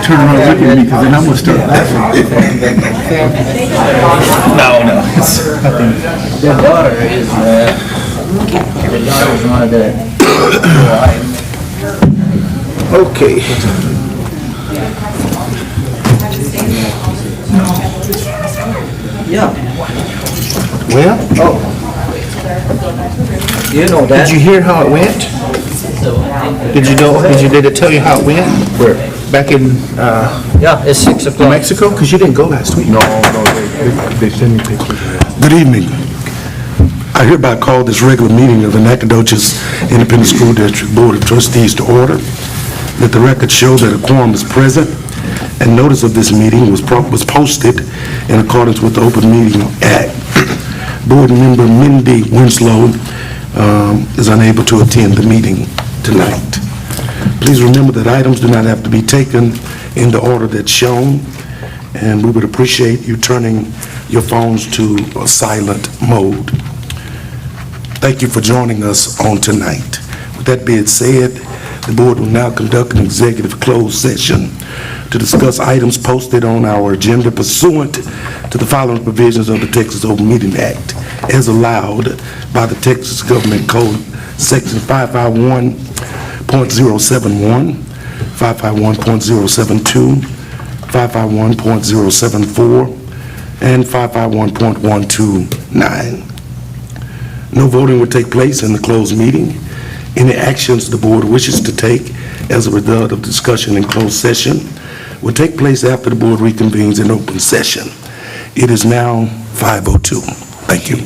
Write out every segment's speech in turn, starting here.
turn around and look at me because then I'm going to start laughing. No. Their daughter is one of the Okay. yeah. Well, You know that. did you hear how it went? Did it tell you how it went? Where? Back in Yeah, it's 6 o'clock. Mexico? Because you didn't go last week. No, they send me pictures. Good evening. I hereby call this regular meeting of the Nacogdoches Independent School District Board of Trustees to order. Let the record show that a quorum is present, and notice of this meeting was posted in accordance with the Open Meeting Act. Board member Mindy Winslow is unable to attend the meeting tonight. Please remember that items do not have to be taken in the order that's shown, and we would appreciate you turning your phones to a silent mode. Thank you for joining us on tonight. With that being said, the board will now conduct an executive closed session to discuss items posted on our agenda pursuant to the following provisions of the Texas Open Meeting Act as allowed by the Texas Government Code, Section 551.071, 551.072, 551.074, and 551.129. No voting will take place in the closed meeting. Any actions the board wishes to take as a result of discussion in closed session will take place after the board reconvenes in open session. It is now 5:02. Thank you.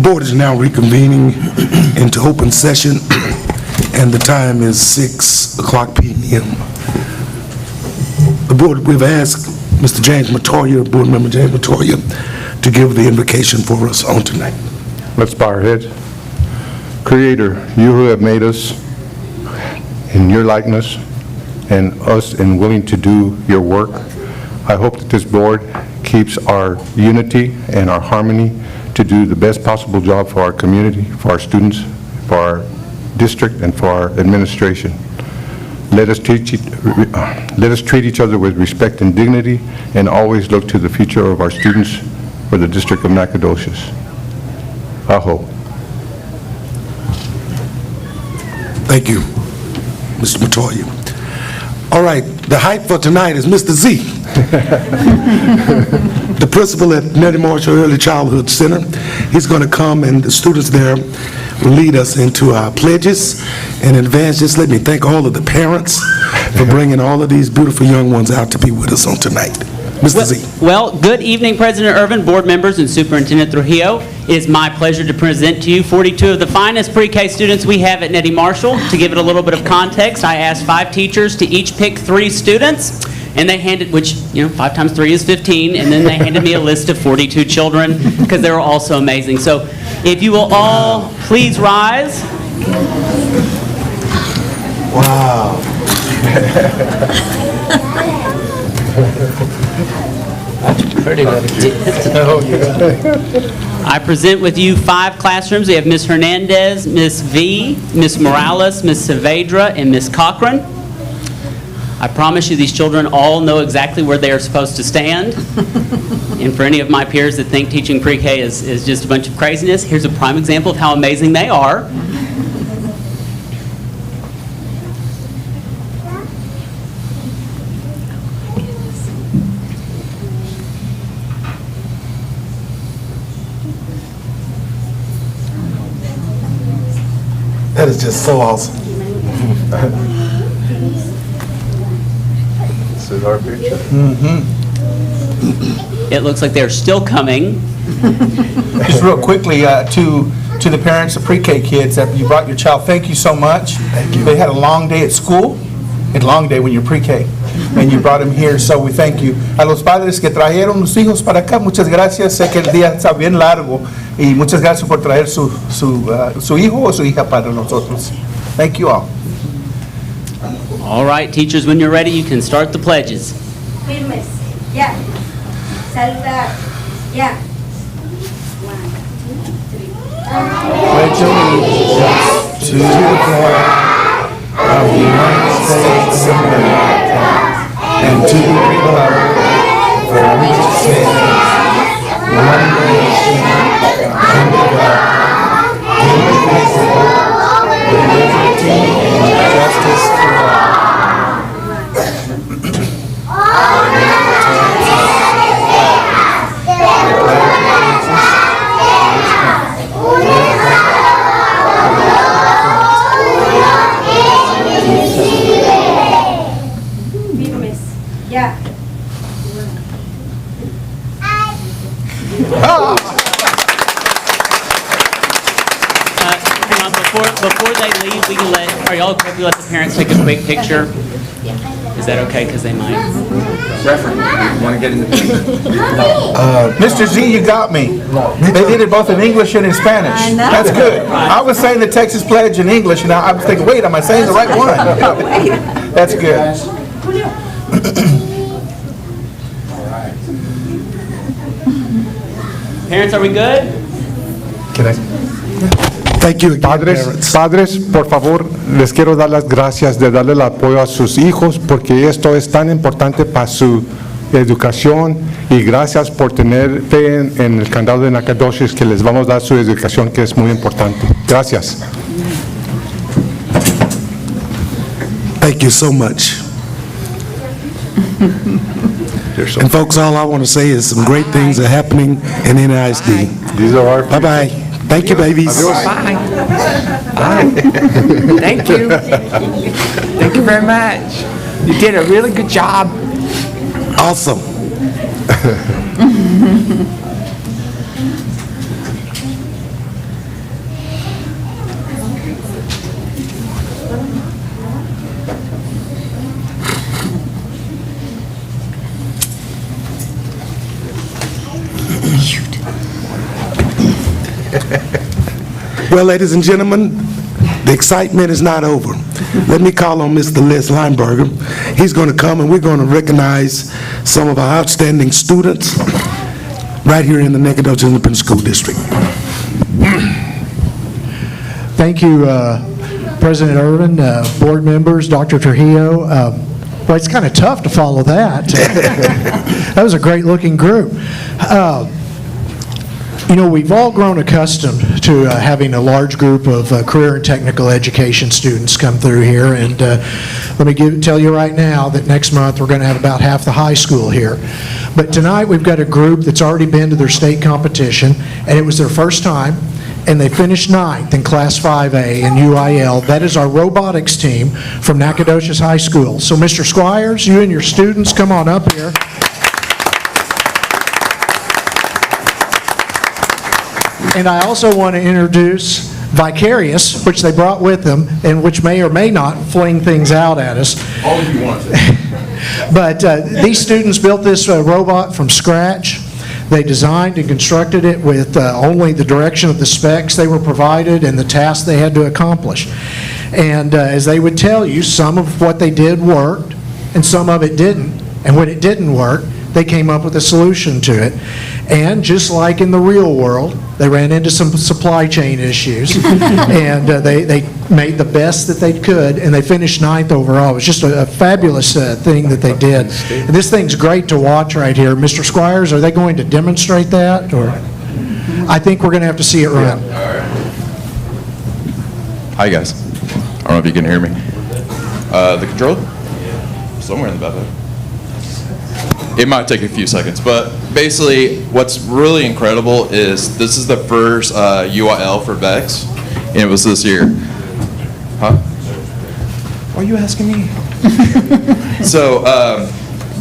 The board is now reconvening into open session, and the time is 6:00 p.m. The board, we've asked Mr. James Matoya, Board Member James Matoya, to give the invocation for us on tonight. Let's bow our heads. Creator, you who have made us in your likeness and us and willing to do your work, I hope that this board keeps our unity and our harmony to do the best possible job for our community, for our students, for our district, and for our administration. Let us treat each other with respect and dignity, and always look to the future of our students for the District of Nacogdoches. Aho. Thank you, Mr. Matoya. All right, the hype for tonight is Mr. Z, the principal at Nettie Marshall Early Childhood Center. He's going to come, and the students there will lead us into our pledges. And in advance, just let me thank all of the parents for bringing all of these beautiful young ones out to be with us on tonight. Mr. Z. Well, good evening, President Irvin, board members, and Superintendent Trujillo. It is my pleasure to present to you 42 of the finest pre-K students we have at Nettie Marshall. To give it a little bit of context, I asked 5 teachers to each pick 3 students, and they handed, which, 5 times 3 is 15, and then they handed me a list of 42 children, because they were all so amazing. So if you will all please rise. Wow. Pretty good. I present with you 5 classrooms. We have Ms. Hernandez, Ms. V, Ms. Morales, Ms. Saavedra, and Ms. Cochran. I promise you these children all know exactly where they are supposed to stand. And for any of my peers that think teaching pre-K is just a bunch of craziness, here's a prime example of how amazing they are. That is just so awesome. This is our picture. It looks like they're still coming. Just real quickly, to the parents of pre-K kids that you brought your child, thank you so much. Thank you. They had a long day at school, a long day when you're pre-K, and you brought them here, so we thank you. A los padres que trajeron los hijos para acá, muchas gracias. Sé que el día está bien largo, y muchas gracias por traer su hijo o su hija para nosotros. Thank you all. All right, teachers, when you're ready, you can start the pledges. Firmes, ya. Saludar, ya. 1, 2, 3. Pledge allegiance to the flag of the United States of America and to the republic for which it stands, one nation, under God, indivisible, with liberty and justice for all. Firmes, ya. Hang on, before they leave, we can are y'all okay if we let the parents take a quick picture? Is that okay, because they might? Want to get in the picture? Mr. Z, you got me. They did it both in English and in Spanish. I know. That's good. I was saying the Texas Pledge in English, and I was thinking, wait, am I saying the right one? That's good. Parents, are we good? Thank you again, Padres, parents. por favor, les quiero dar las gracias de darle el apoyo a sus hijos porque esto es tan importante para su educación y gracias por tener fe en el candado de Nacogdoches que les vamos a dar su educación que es muy importante. Gracias. Thank you so much. And folks, all I want to say is some great things are happening in NISD. These are our Bye-bye. Thank you, babies. Bye. Bye. Thank you. Thank you very much. You did a really good job. Awesome. Well, ladies and gentlemen, the excitement is not over. Let me call on Mr. Les Lineberger. He's going to come and we're going to recognize some of our outstanding students right here in the Nacogdoches Independent School District. Thank you, President Irvin, board members, Dr. Trujillo. Well, it's kind of tough to follow that. That was a great-looking group. You know, we've all grown accustomed to having a large group of career and technical education students come through here, and let me tell you right now that next month we're going to have about half the high school here. But tonight we've got a group that's already been to their state competition, and it was their first time, and they finished 9th in Class 5A in UIL. That is our robotics team from Nacogdoches High School. So, Mr. Squires, you and your students, come on up here. And I also want to introduce Vicarious, which they brought with them, and which may or may not fling things out at us. All of you want to. But these students built this robot from scratch. They designed and constructed it with only the direction of the specs they were provided and the tasks they had to accomplish. And as they would tell you, some of what they did worked, and some of it didn't. And when it didn't work, they came up with a solution to it. And just like in the real world, they ran into some supply chain issues, and they made the best that they could, and they finished 9th overall. It was just a fabulous thing that they did. And this thing's great to watch right here. Mr. Squires, are they going to demonstrate that? Or I think we're going to have to see it run. Hi, guys. I don't know if you can hear me. The controller? Somewhere in the back. It might take a few seconds, but basically what's really incredible is this is the first UIL for VEX, and it was this year. Huh? Why are you asking me? So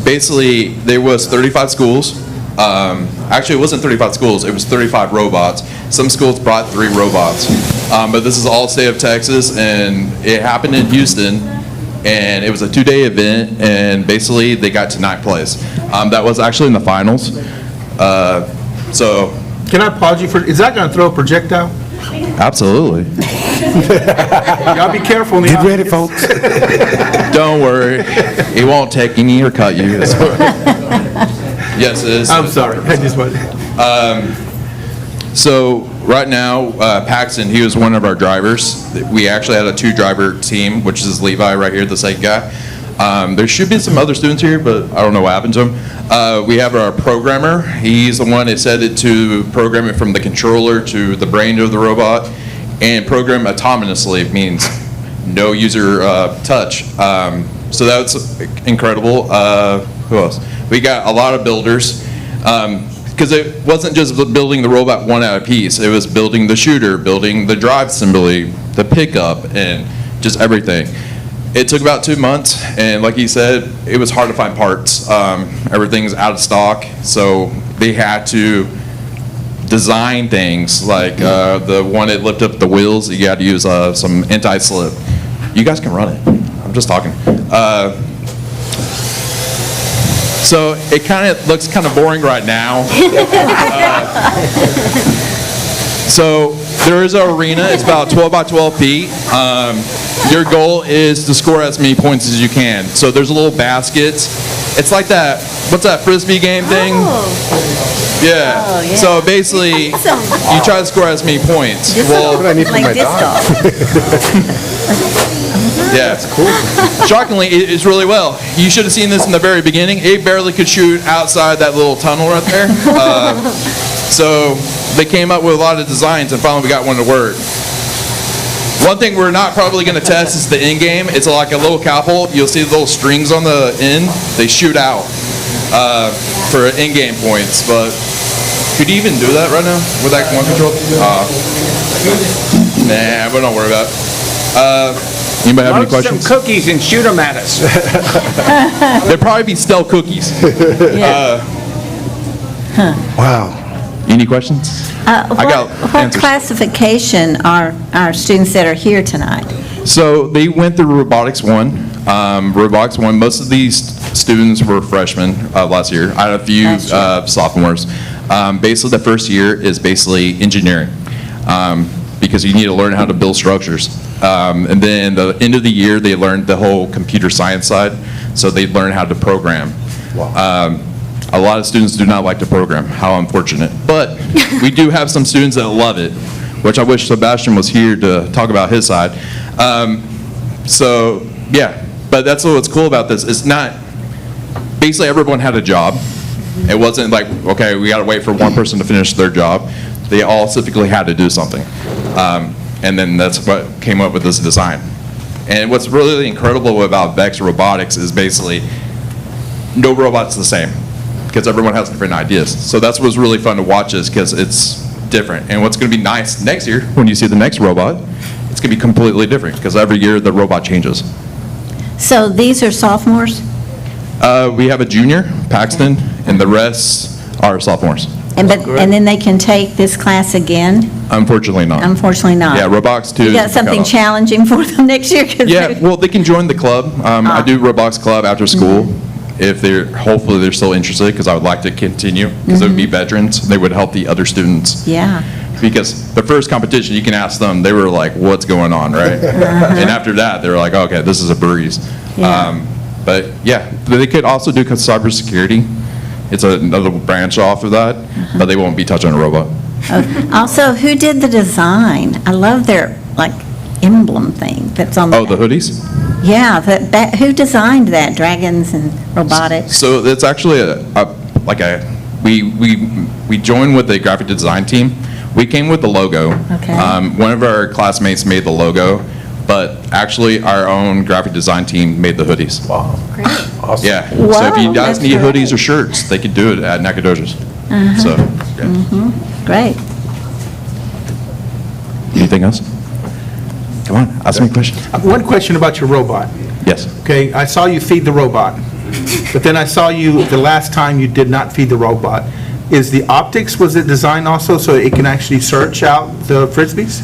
basically there was 35 schools. Actually, it wasn't 35 schools, it was 35 robots. Some schools brought 3 robots, but this is all state of Texas, and it happened in Houston. And it was a 2-day event, and basically they got to 9th place. That was actually in the finals. So. Can I pause you for, is that going to throw a projectile? Absolutely. Y'all be careful. Get ready, folks. Don't worry. It won't take any or cut you. Yes, it is. I'm sorry. I just wanted. So right now, Paxton, he was one of our drivers. We actually had a 2-driver team, which is Levi right here, the second guy. There should be some other students here, but I don't know what happened to them. We have our programmer. He's the one that said it to program it from the controller to the brain of the robot, and program autonomously means no user touch. So that's incredible. Who else? We got a lot of builders. Because it wasn't just building the robot one at a piece. It was building the shooter, building the drive assembly, the pickup, and just everything. It took about 2 months, and like he said, it was hard to find parts. Everything's out of stock, so they had to design things like the one that lifted up the wheels. You had to use some anti-slip. You guys can run it. I'm just talking. So it kind of looks kind of boring right now. So there is an arena. It's about 12 by 12 feet. Your goal is to score as many points as you can. So there's a little baskets. It's like that, what's that frisbee game thing? Oh. Yeah. Oh, yeah. So basically, you try to score as many points. Well, Like disc golf. yeah, it's cool. Shockingly, it's really well. You should have seen this in the very beginning. It barely could shoot outside that little tunnel right there. So they came up with a lot of designs, and finally we got one to work. One thing we're not probably going to test is the end game. It's like a little catapult. You'll see the little strings on the end. They shoot out for end game points. But could you even do that right now with that one control? Nah, but don't worry about it. Anybody have any questions? Some cookies and shoot them at us. There'd probably be stale cookies. Wow. Any questions? What classification are our students that are here tonight? So they went through Robotics 1. Robotics 1, most of these students were freshmen last year. I had a few sophomores. Basically, the first year is basically engineering. because you need to learn how to build structures. And then the end of the year, they learned the whole computer science side, so they learned how to program. A lot of students do not like to program. How unfortunate. But we do have some students that love it, which I wish Sebastian was here to talk about his side. So, yeah, but that's what's cool about this. It's not, basically everyone had a job. It wasn't like, okay, we got to wait for one person to finish their job. They all specifically had to do something. And then that's what came up with this design. And what's really incredible about Vex Robotics is basically no robot's the same, because everyone has different ideas. So that's what's really fun to watch, is because it's different. And what's going to be nice next year, when you see the next robot, it's going to be completely different, because every year the robot changes. So these are sophomores? We have a junior, Paxton, and the rest are sophomores. And then they can take this class again? Unfortunately not. Unfortunately not. Yeah, Robotics 2 You is got the something cutoff. challenging for them next year? 'Cause Yeah, they- well, they can join the club. I do Robotics Club after school, if hopefully they're still interested, because I would like to continue, because it would be veterans. They would help the other students. Yeah. Because the first competition, you can ask them, they were like, what's going on, right? And after that, they were like, okay, this is a breeze. Yeah. But yeah, they could also do cybersecurity. It's another branch off of that, but they won't be touching a robot. Also, who did the design? I love their, like, emblem thing that's on the... Oh, the hoodies? Yeah, who designed that, Dragons and Robotics? So it's actually we joined with the graphic design team. We came with the logo. Okay. One of our classmates made the logo, but actually our own graphic design team made the hoodies. Wow. Great. Awesome. Yeah. So if Wow, you guys that's need great. hoodies or shirts, they could do it at Nacogdoches. So, yeah. Great. Anything else? Come on, ask me a question. One question about your robot. Yes. Okay, I saw you feed the robot, but then I saw you, the last time you did not feed the robot. Is the optics, was it designed also so it can actually search out the Frisbees?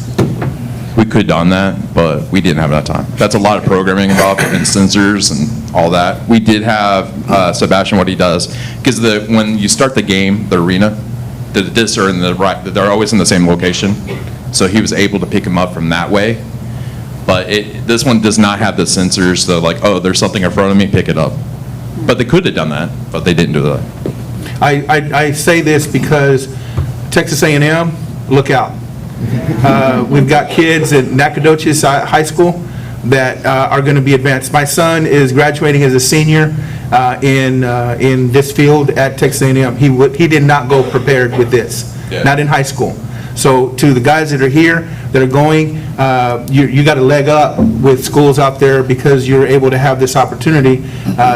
We could have done that, but we didn't have enough time. That's a lot of programming involved and sensors and all that. We did have Sebastian, what he does, because when you start the game, the arena, the discs are in the right, they're always in the same location. So he was able to pick them up from that way. But this one does not have the sensors, so like, oh, there's something in front of me, pick it up. But they could have done that, but they didn't do that. I say this because Texas A&M, look out. We've got kids at Nacogdoches High School that are going to be advanced. My son is graduating as a senior in this field at Texas A&M. He did not go prepared with this, not in high school. So to the guys that are here, that are going, you got a leg up with schools out there because you're able to have this opportunity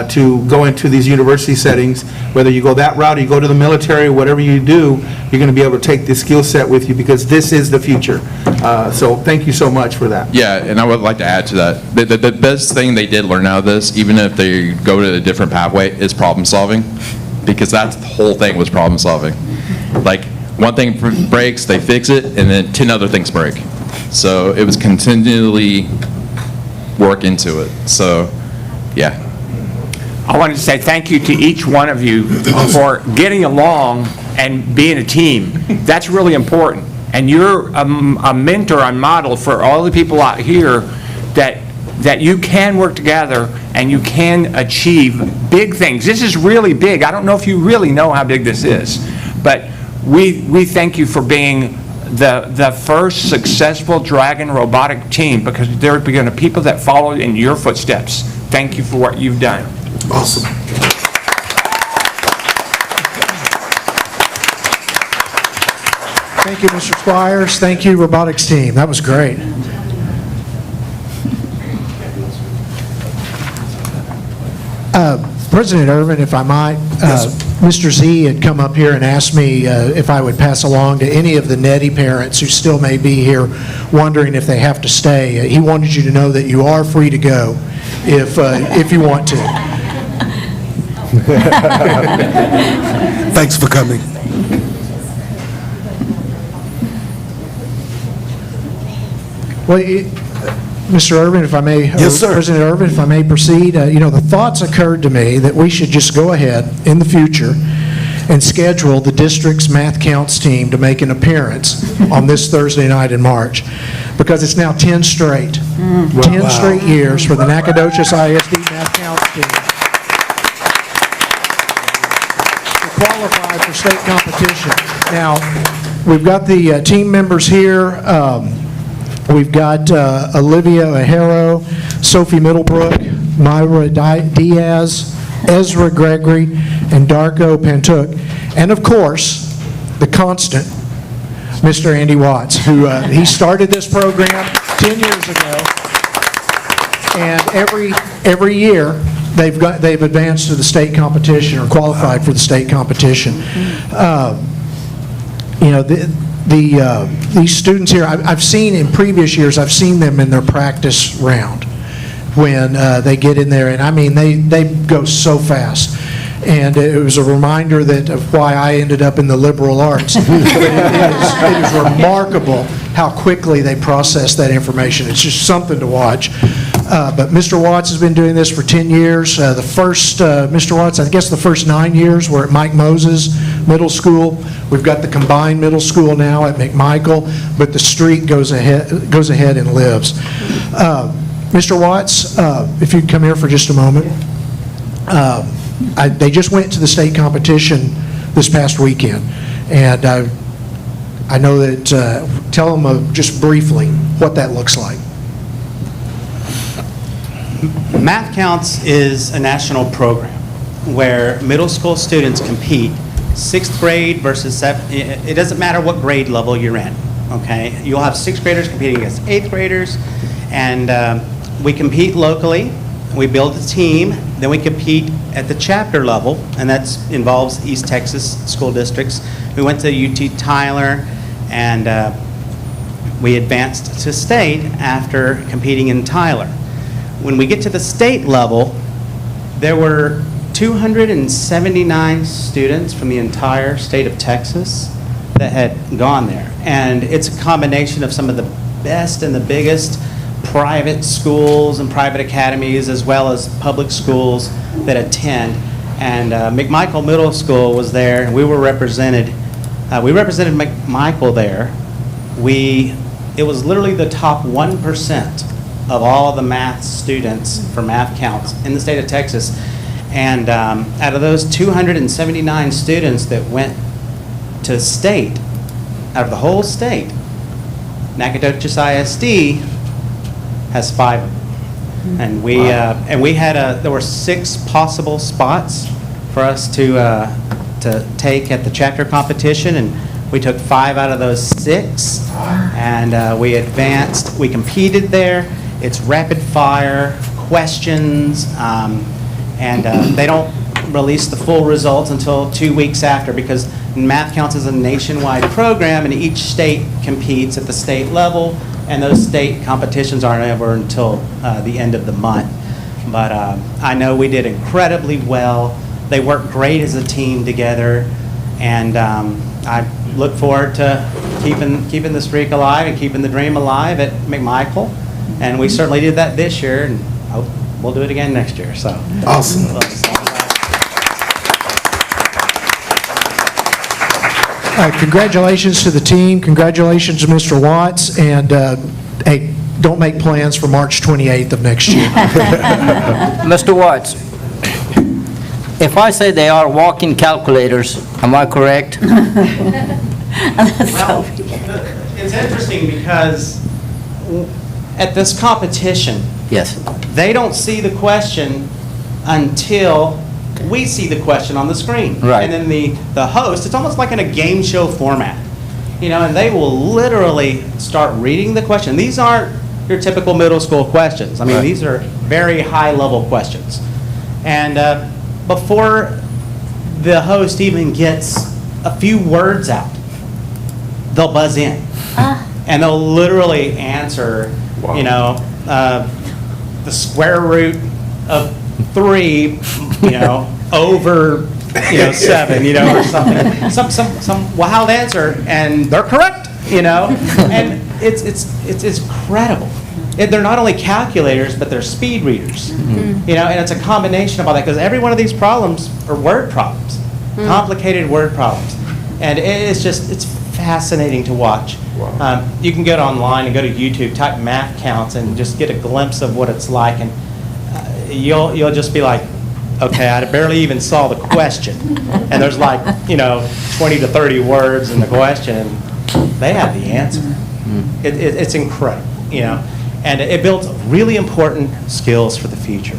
to go into these university settings. Whether you go that route or you go to the military, whatever you do, you're going to be able to take this skill set with you because this is the future. So thank you so much for that. Yeah, and I would like to add to that. The best thing they did learn out of this, even if they go to a different pathway, is problem solving, because that's the whole thing, was problem solving. Like, one thing breaks, they fix it, and then 10 other things break. So it was continually work into it. So, yeah. I wanted to say thank you to each one of you for getting along and being a team. That's really important. And you're a mentor and model for all the people out here that you can work together and you can achieve big things. This is really big. I don't know if you really know how big this is, but we thank you for being the first successful Dragon robotic team, because there are going to be people that follow in your footsteps. Thank you for what you've done. Awesome. Thank you, Mr. Squires. Thank you, robotics team. That was great. President Irvin, if I might, Mr. Z had come up here and asked me if I would pass along to any of the Nettie parents who still may be here wondering if they have to stay. He wanted you to know that you are free to go if you want to. Thanks for coming. Well, Mr. Irvin, if I may, Yes, sir. President Irvin, if I may proceed, the thoughts occurred to me that we should just go ahead in the future and schedule the district's math counts team to make an appearance on this Thursday night in March, because it's now 10 straight. 10 straight years for the Nacogdoches ISD math counts team to qualify for state competition. Now, we've got the team members here. We've got Olivia Ajero, Sophie Middlebrook, Myra Diaz, Ezra Gregory, and Darko Pantuk. And of course, the constant, Mr. Andy Watts, who he started this program 10 years ago. And every year, they've advanced to the state competition or qualified for the state competition. You know, these students here, I've seen in previous years, I've seen them in their practice round when they get in there, and I mean, they go so fast. And it was a reminder of why I ended up in the liberal arts. It is remarkable how quickly they process that information. It's just something to watch. But Mr. Watts has been doing this for 10 years. Mr. Watts, I guess the first 9 years were at Mike Moses Middle School. We've got the combined middle school now at McMichael, but the streak goes ahead and lives. Mr. Watts, if you'd come here for just a moment. They just went to the state competition this past weekend, and I know that, tell them just briefly what that looks like. Math Counts is a national program where middle school students compete, 6th grade versus 7th. It doesn't matter what grade level you're in, okay? You'll have 6th graders competing against 8th graders, and we compete locally. We build a team, then we compete at the chapter level, and that involves East Texas school districts. We went to UT Tyler, and we advanced to state after competing in Tyler. When we get to the state level, there were 279 students from the entire state of Texas that had gone there. And it's a combination of some of the best and the biggest private schools and private academies, as well as public schools that attend. And McMichael Middle School was there, and we were represented. We represented McMichael there. It was literally the top 1% of all the math students for Math Counts in the state of Texas. And out of those 279 students that went to state, out of the whole state, Nacogdoches ISD has 5 of them. And we had there were 6 possible spots for us to take at the chapter competition, and we took 5 out of those 6, and we advanced. We competed there. It's rapid fire questions, and they don't release the full results until 2 weeks after, because Math Counts is a nationwide program, and each state competes at the state level, and those state competitions aren't over until the end of the month. But I know we did incredibly well. They worked great as a team together, and I look forward to keeping the streak alive and keeping the dream alive at McMichael. And we certainly did that this year, and hope we'll do it again next year. So Awesome. Congratulations to the team. Congratulations to Mr. Watts. And hey, don't make plans for March 28th of next year. Mr. Watts, if I say they are walking calculators, am I correct? Well, it's interesting because at this competition, Yes. they don't see the question until we see the question on the screen. Right. And then the host, it's almost like in a game show format, and they will literally start reading the question. These aren't your typical middle school questions. I mean, these are very high-level questions. And before the host even gets a few words out, they'll buzz in. And they'll literally answer, the square root of 3, over, 7, or something. Some wild answer, and they're correct, And it's incredible. They're not only calculators, but they're speed readers. And it's a combination of all that, because every one of these problems are word problems. complicated word problems. And it's fascinating to watch. You can get online and go to YouTube, type math counts, and just get a glimpse of what it's like, and you'll just be like, okay, I barely even saw the question. And there's like, 20 to 30 words in the question, and they have the answer. It's incredible, and it builds really important skills for the future.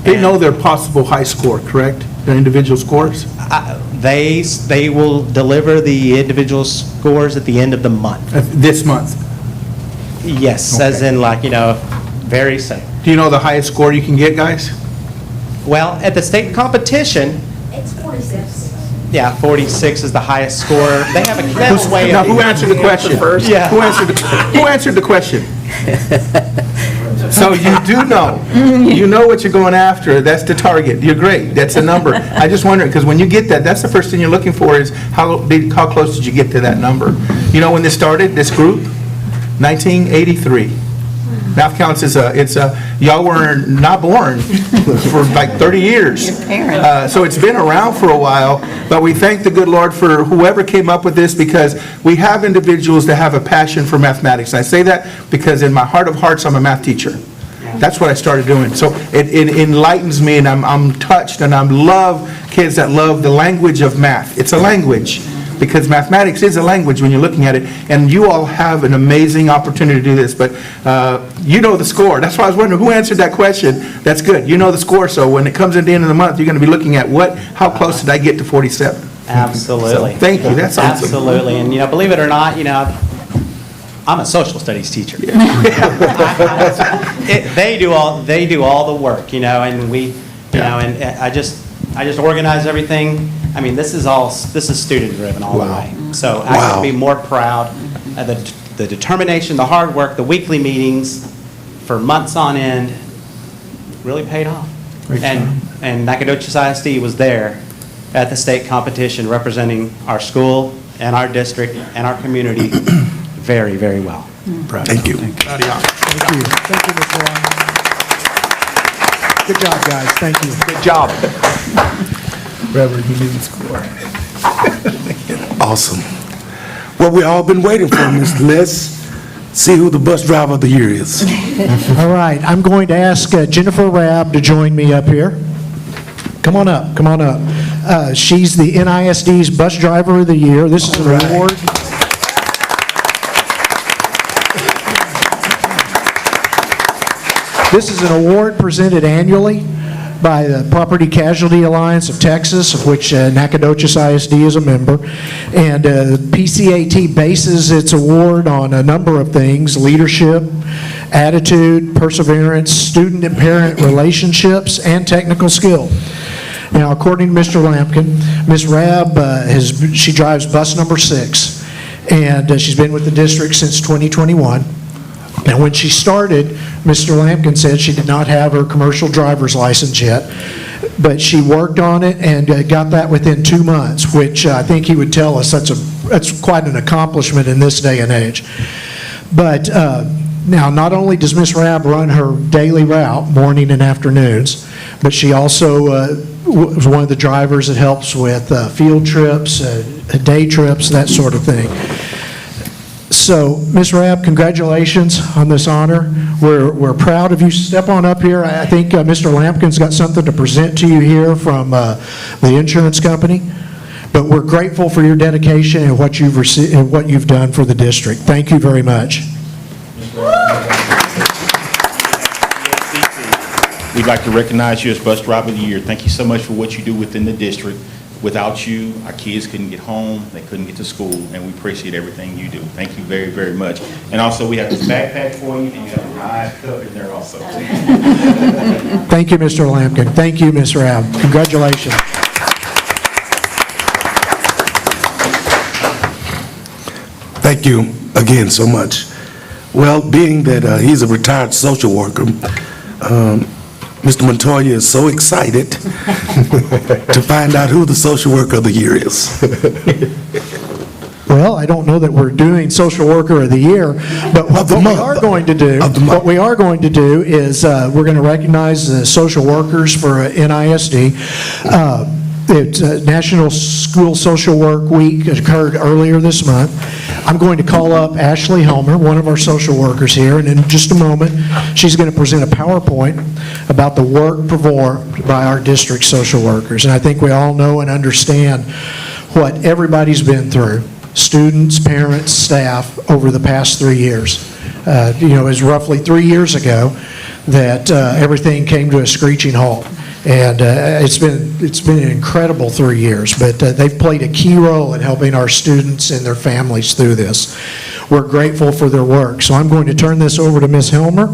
They know their possible high score, correct? Their individual scores? They will deliver the individual scores at the end of the month. This month? Yes, as in very soon. Do you know the highest score you can get, guys? Well, at the state competition, It's 46. 46 is the highest score. They have a way Now, of... who answered the question? Yeah. Who answered the question? So you do know. You know what you're going after. That's the target. You're great. That's a number. I just wonder, because when you get that, that's the first thing you're looking for is how close did you get to that number? You know when this started, this group? 1983. Math Counts y'all were not born for like 30 years. So it's been around for a while, but we thank the good Lord for whoever came up with this, because we have individuals that have a passion for mathematics. And I say that because in my heart of hearts, I'm a math teacher. That's what I started doing. So it enlightens me, and I'm touched, and I love kids that love the language of math. It's a language, because mathematics is a language when you're looking at it, and you all have an amazing opportunity to do this, but you know the score. That's why I was wondering who answered that question. That's good. You know the score, so when it comes at the end of the month, you're going to be looking at how close did I get to 47? Absolutely. So, thank you. That's awesome. Absolutely. And, believe it or not, I'm a social studies teacher. They do all the work, and we, and I just organize everything. I mean, this is student-driven all the way. So I couldn't be more proud of the determination, the hard work, the weekly meetings for months on end really paid off. And Nacogdoches ISD was there at the state competition representing our school and our district and our community very, very well. Thank you. Thank you. Thank you, Mr. Long. Good job, guys. Thank you. Good job. Reverend, he knew the score. Awesome. Well, we all been waiting for, Ms. Let's see who the bus driver of the year is. All right, I'm going to ask Jennifer Rabb to join me up here. Come on up, come on up. She's the NISD's Bus Driver of the Year. This is an award. This is an award presented annually by the Property Casualty Alliance of Texas, of which Nacogdoches ISD is a member. And PCAT bases its award on a number of things: leadership, attitude, perseverance, student and parent relationships, and technical skill. Now, according to Mr. Lampkin, Ms. Rabb, she drives bus number 6, and she's been with the district since 2021. Now, when she started, Mr. Lampkin said she did not have her commercial driver's license yet, but she worked on it and got that within 2 months, which I think he would tell us that's quite an accomplishment in this day and age. But now, not only does Ms. Rabb run her daily route, morning and afternoons, but she also was one of the drivers that helps with field trips, day trips, that sort of thing. So, Ms. Rabb, congratulations on this honor. We're proud of you. Step on up here. I think Mr. Lampkin's got something to present to you here from the insurance company. But we're grateful for your dedication and what you've done for the district. Thank you very much. We'd like to recognize you as Bus Driver of the Year. Thank you so much for what you do within the district. Without you, our kids couldn't get home, they couldn't get to school, and we appreciate everything you do. Thank you very, very much. And also, we have this backpack for you, and you have a ride cup in there also. Thank you, Mr. Lampkin. Thank you, Ms. Rabb. Congratulations. Thank you again so much. Well, being that he's a retired social worker, Mr. Montoya is so excited to find out who the Social Worker of the Year is. Well, I don't know that we're doing Social Worker of the Year, but what we are going to do is we're going to recognize the social workers for NISD. National School Social Work Week occurred earlier this month. I'm going to call up Ashley Helmer, one of our social workers here, and in just a moment, she's going to present a PowerPoint about the work performed by our district social workers. And I think we all know and understand what everybody's been through, students, parents, staff, over the past 3 years. It was roughly 3 years ago that everything came to a screeching halt. And it's been an incredible 3 years, but they've played a key role in helping our students and their families through this. We're grateful for their work. So I'm going to turn this over to Ms. Helmer.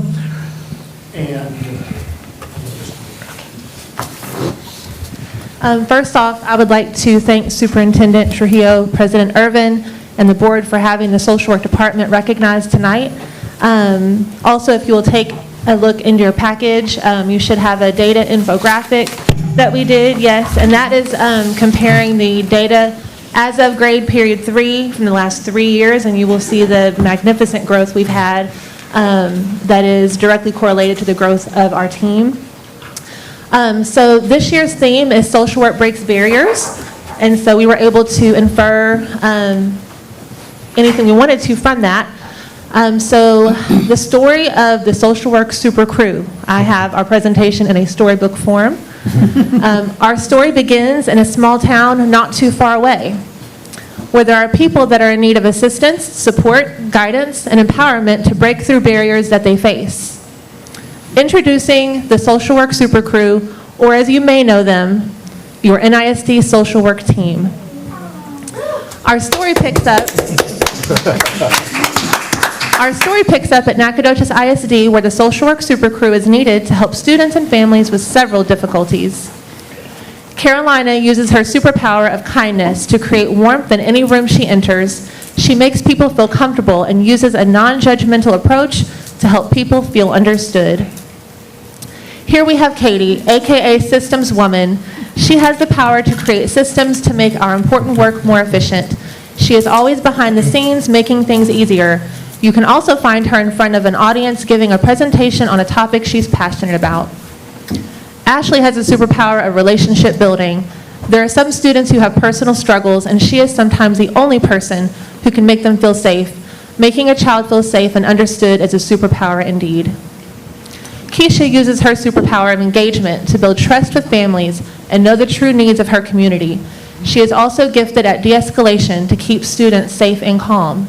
First off, I would like to thank Superintendent Trujillo, President Irvin, and the board for having the social work department recognized tonight. Also, if you will take a look into your package, you should have a data infographic that we did, yes, and that is comparing the data as of grade period 3 from the last 3 years, and you will see the magnificent growth we've had that is directly correlated to the growth of our team. So this year's theme is Social Work Breaks Barriers, and so we were able to infer anything we wanted to from that. So the story of the Social Work Super Crew. I have our presentation in a storybook form. Our story begins in a small town not too far away, where there are people that are in need of assistance, support, guidance, and empowerment to break through barriers that they face. Introducing the Social Work Super Crew, or as you may know them, your NISD social work team. Our story picks up at Nacogdoches ISD, where the Social Work Super Crew is needed to help students and families with several difficulties. Carolina uses her superpower of kindness to create warmth in any room she enters. She makes people feel comfortable and uses a non-judgmental approach to help people feel understood. Here we have Katie, AKA Systems Woman. She has the power to create systems to make our important work more efficient. She is always behind the scenes, making things easier. You can also find her in front of an audience giving a presentation on a topic she's passionate about. Ashley has a superpower of relationship building. There are some students who have personal struggles, and she is sometimes the only person who can make them feel safe. Making a child feel safe and understood is a superpower indeed. Keisha uses her superpower of engagement to build trust with families and know the true needs of her community. She is also gifted at de-escalation to keep students safe and calm.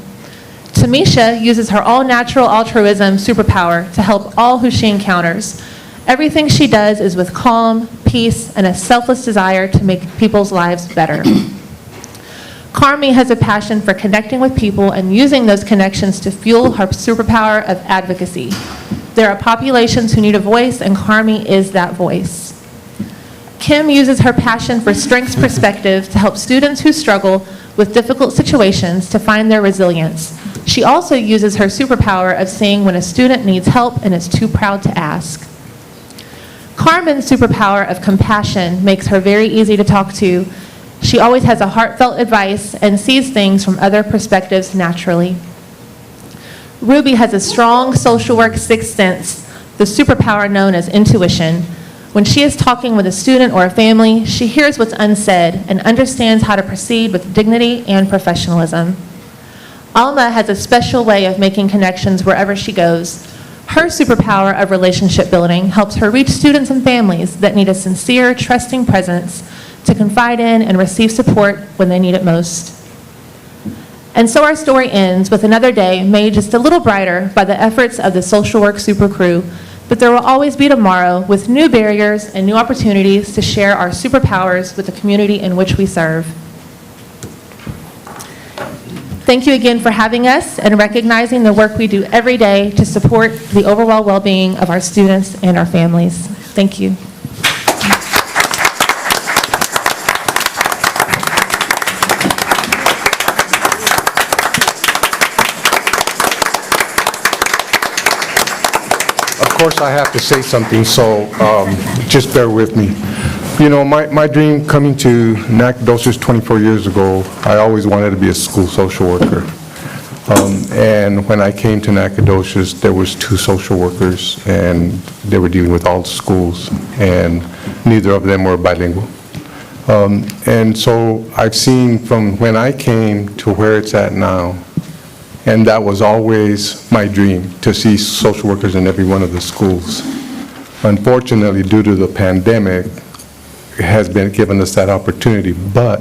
Tamisha uses her all-natural altruism superpower to help all who she encounters. Everything she does is with calm, peace, and a selfless desire to make people's lives better. Carmi has a passion for connecting with people and using those connections to fuel her superpower of advocacy. There are populations who need a voice, and Carmi is that voice. Kim uses her passion for strengths perspective to help students who struggle with difficult situations to find their resilience. She also uses her superpower of seeing when a student needs help and is too proud to ask. Carmen's superpower of compassion makes her very easy to talk to. She always has a heartfelt advice and sees things from other perspectives naturally. Ruby has a strong social work sixth sense, the superpower known as intuition. When she is talking with a student or a family, she hears what's unsaid and understands how to proceed with dignity and professionalism. Alma has a special way of making connections wherever she goes. Her superpower of relationship building helps her reach students and families that need a sincere, trusting presence to confide in and receive support when they need it most. And so our story ends with another day made just a little brighter by the efforts of the Social Work Super Crew, but there will always be tomorrow with new barriers and new opportunities to share our superpowers with the community in which we serve. Thank you again for having us and recognizing the work we do every day to support the overall well-being of our students and our families. Thank you. Of course, I have to say something, so just bear with me. You know, my dream coming to Nacogdoches 24 years ago, I always wanted to be a school social worker. And when I came to Nacogdoches, there was 2 social workers, and they were dealing with all the schools, and neither of them were bilingual. And so I've seen from when I came to where it's at now, and that was always my dream, to see social workers in every one of the schools. Unfortunately, due to the pandemic, it has been given us that opportunity, but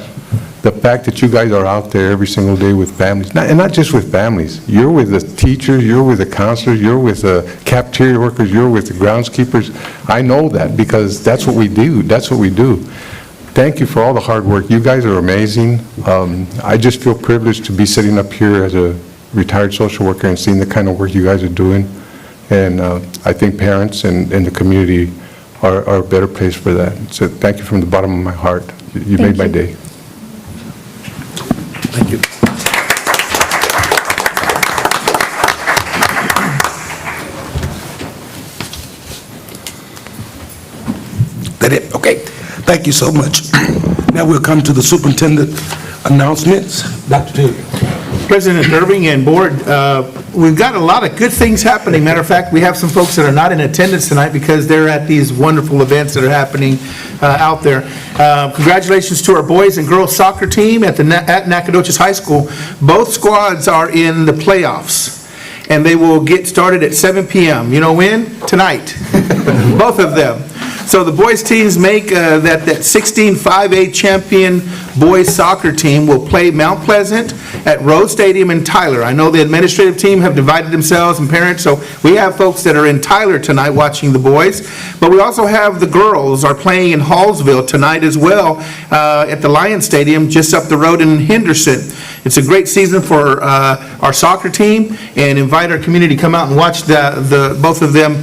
the fact that you guys are out there every single day with families, and not just with families, you're with the teachers, you're with the counselors, you're with the cafeteria workers, you're with the groundskeepers. I know that because that's what we do. That's what we do. Thank you for all the hard work. You guys are amazing. I just feel privileged to be sitting up here as a retired social worker and seeing the kind of work you guys are doing. And I think parents and the community are a better place for that. So thank you from the bottom of my heart. You made my day. Thank you. That it? Okay. Thank you so much. Now we'll come to the superintendent announcements. Dr. Taylor. President Irving and board, we've got a lot of good things happening. Matter of fact, we have some folks that are not in attendance tonight because they're at these wonderful events that are happening out there. Congratulations to our boys and girls soccer team at Nacogdoches High School. Both squads are in the playoffs, and they will get started at 7 p.m. You know when? Tonight. Both of them. So the boys teams make that 16 5A champion boys soccer team will play Mount Pleasant at Rose Stadium in Tyler. I know the administrative team have divided themselves and parents, so we have folks that are in Tyler tonight watching the boys. But we also have the girls are playing in Hallsville tonight as well at the Lions Stadium just up the road in Henderson. It's a great season for our soccer team, and invite our community to come out and watch both of them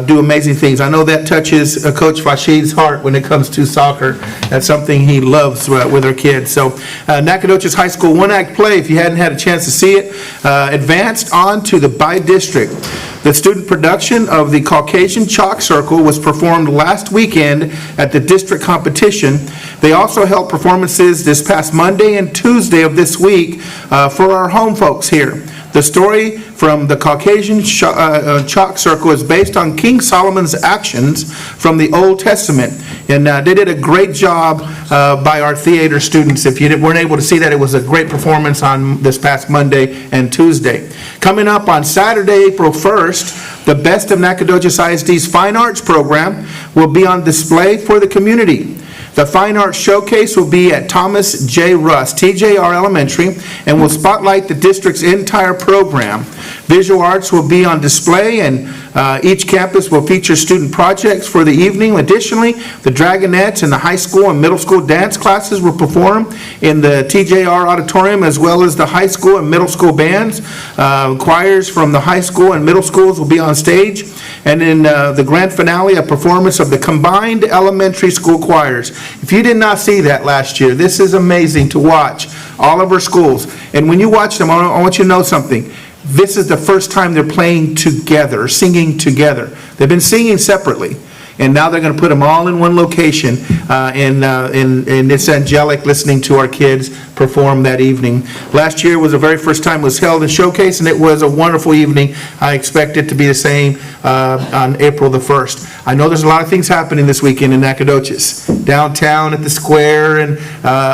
do amazing things. I know that touches Coach Fashid's heart when it comes to soccer. That's something he loves with our kids. So Nacogdoches High School one-act play, if you hadn't had a chance to see it, advanced on to the by-district. The student production of the Caucasian Chalk Circle was performed last weekend at the district competition. They also held performances this past Monday and Tuesday of this week for our home folks here. The story from the Caucasian Chalk Circle is based on King Solomon's actions from the Old Testament. And they did a great job by our theater students. If you weren't able to see that, it was a great performance on this past Monday and Tuesday. Coming up on Saturday, April 1st, the Best of Nacogdoches ISD's Fine Arts program will be on display for the community. The Fine Arts Showcase will be at Thomas J. Russ, TJR Elementary, and will spotlight the district's entire program. Visual arts will be on display, and each campus will feature student projects for the evening. Additionally, the Dragonettes and the high school and middle school dance classes will perform in the TJR auditorium, as well as the high school and middle school bands. Choirs from the high school and middle schools will be on stage. And in the grand finale, a performance of the combined elementary school choirs. If you did not see that last year, this is amazing to watch all of our schools. And when you watch them, I want you to know something. This is the first time they're playing together, singing together. They've been singing separately, and now they're going to put them all in one location, and it's angelic listening to our kids perform that evening. Last year was the very first time it was held in Showcase, and it was a wonderful evening. I expect it to be the same on April the 1st. I know there's a lot of things happening this weekend in Nacogdoches. Downtown at the square and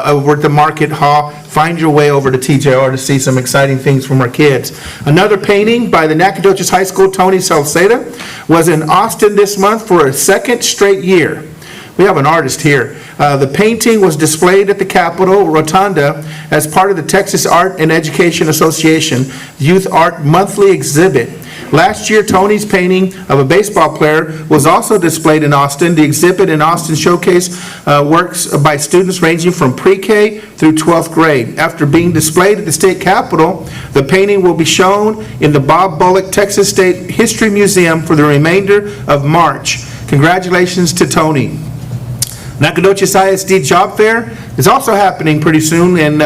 over at the market hall. Find your way over to TJR to see some exciting things from our kids. Another painting by the Nacogdoches High School, Tony Salceda, was in Austin this month for a second straight year. We have an artist here. The painting was displayed at the Capitol Rotunda as part of the Texas Art and Education Association Youth Art Monthly Exhibit. Last year, Tony's painting of a baseball player was also displayed in Austin. The exhibit in Austin showcased works by students ranging from pre-K through 12th grade. After being displayed at the state capitol, the painting will be shown in the Bob Bullock Texas State History Museum for the remainder of March. Congratulations to Tony. Nacogdoches ISD Job Fair is also happening pretty soon, and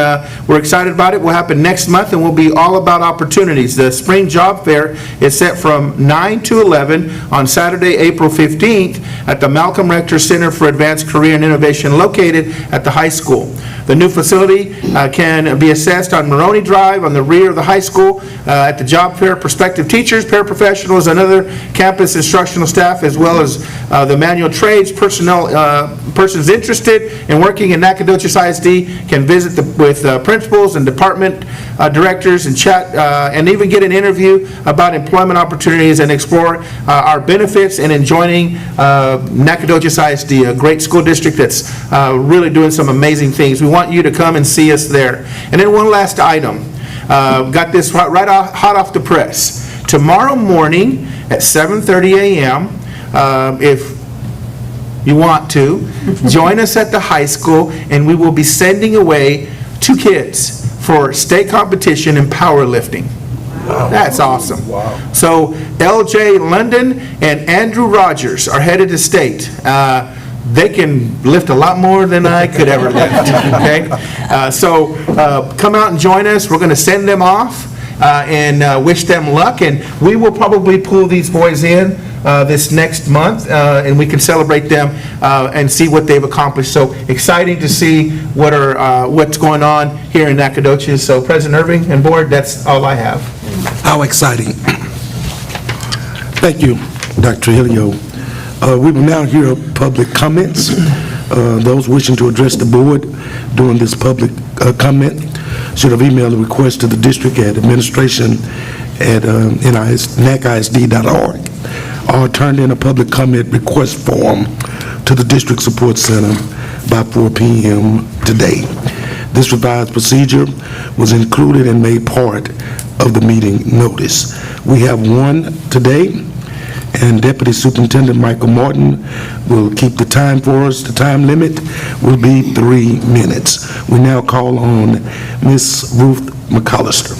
we're excited about it. Will happen next month, and will be all about opportunities. The Spring Job Fair is set from 9 to 11 on Saturday, April 15th at the Malcolm Rector Center for Advanced Career and Innovation located at the high school. The new facility can be accessed on Maroney Drive on the rear of the high school. At the job fair, prospective teachers, paraprofessionals, and other campus instructional staff, as well as the manual trades personnel person's interested in working in Nacogdoches ISD can visit with principals and department directors and chat and even get an interview about employment opportunities and explore our benefits and in joining Nacogdoches ISD, a great school district that's really doing some amazing things. We want you to come and see us there. And then one last item. Got this hot off the press. Tomorrow morning at 7:30 a.m., if you want to, join us at the high school, and we will be sending away 2 kids for state competition in powerlifting. That's awesome. So LJ London and Andrew Rogers are headed to state. They can lift a lot more than I could ever lift, okay? So come out and join us. We're going to send them off and wish them luck, and we will probably pull these boys in this next month, and we can celebrate them and see what they've accomplished. So exciting to see what's going on here in Nacogdoches. So President Irving and Board, that's all I have. How exciting. Thank you, Dr. Trujillo. We will now hear public comments. Those wishing to address the board during this public comment should have emailed a request to the district at administration@nacisd.org or turned in a public comment request form to the District Support Center by 4 p.m. today. This revised procedure was included and made part of the meeting notice. We have one today, and Deputy Superintendent Michael Martin will keep the time for us. The time limit will be 3 minutes. We now call on Ms. Ruth McAllister.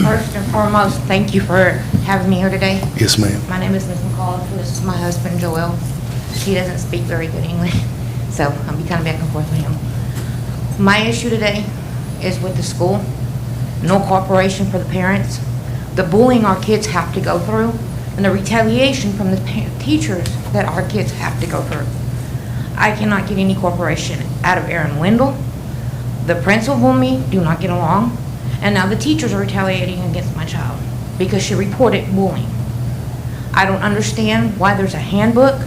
First and foremost, thank you for having me here today. Yes, ma'am. My name is Ms. McCall. This is my husband, Joel. He doesn't speak very good English, so I'll be kind of back and forth with him. My issue today is with the school. No cooperation for the parents. The bullying our kids have to go through, and the retaliation from the teachers that our kids have to go through. I cannot get any cooperation out of Aaron Wendell. The principal and me do not get along. And now the teachers are retaliating against my child because she reported bullying. I don't understand why there's a handbook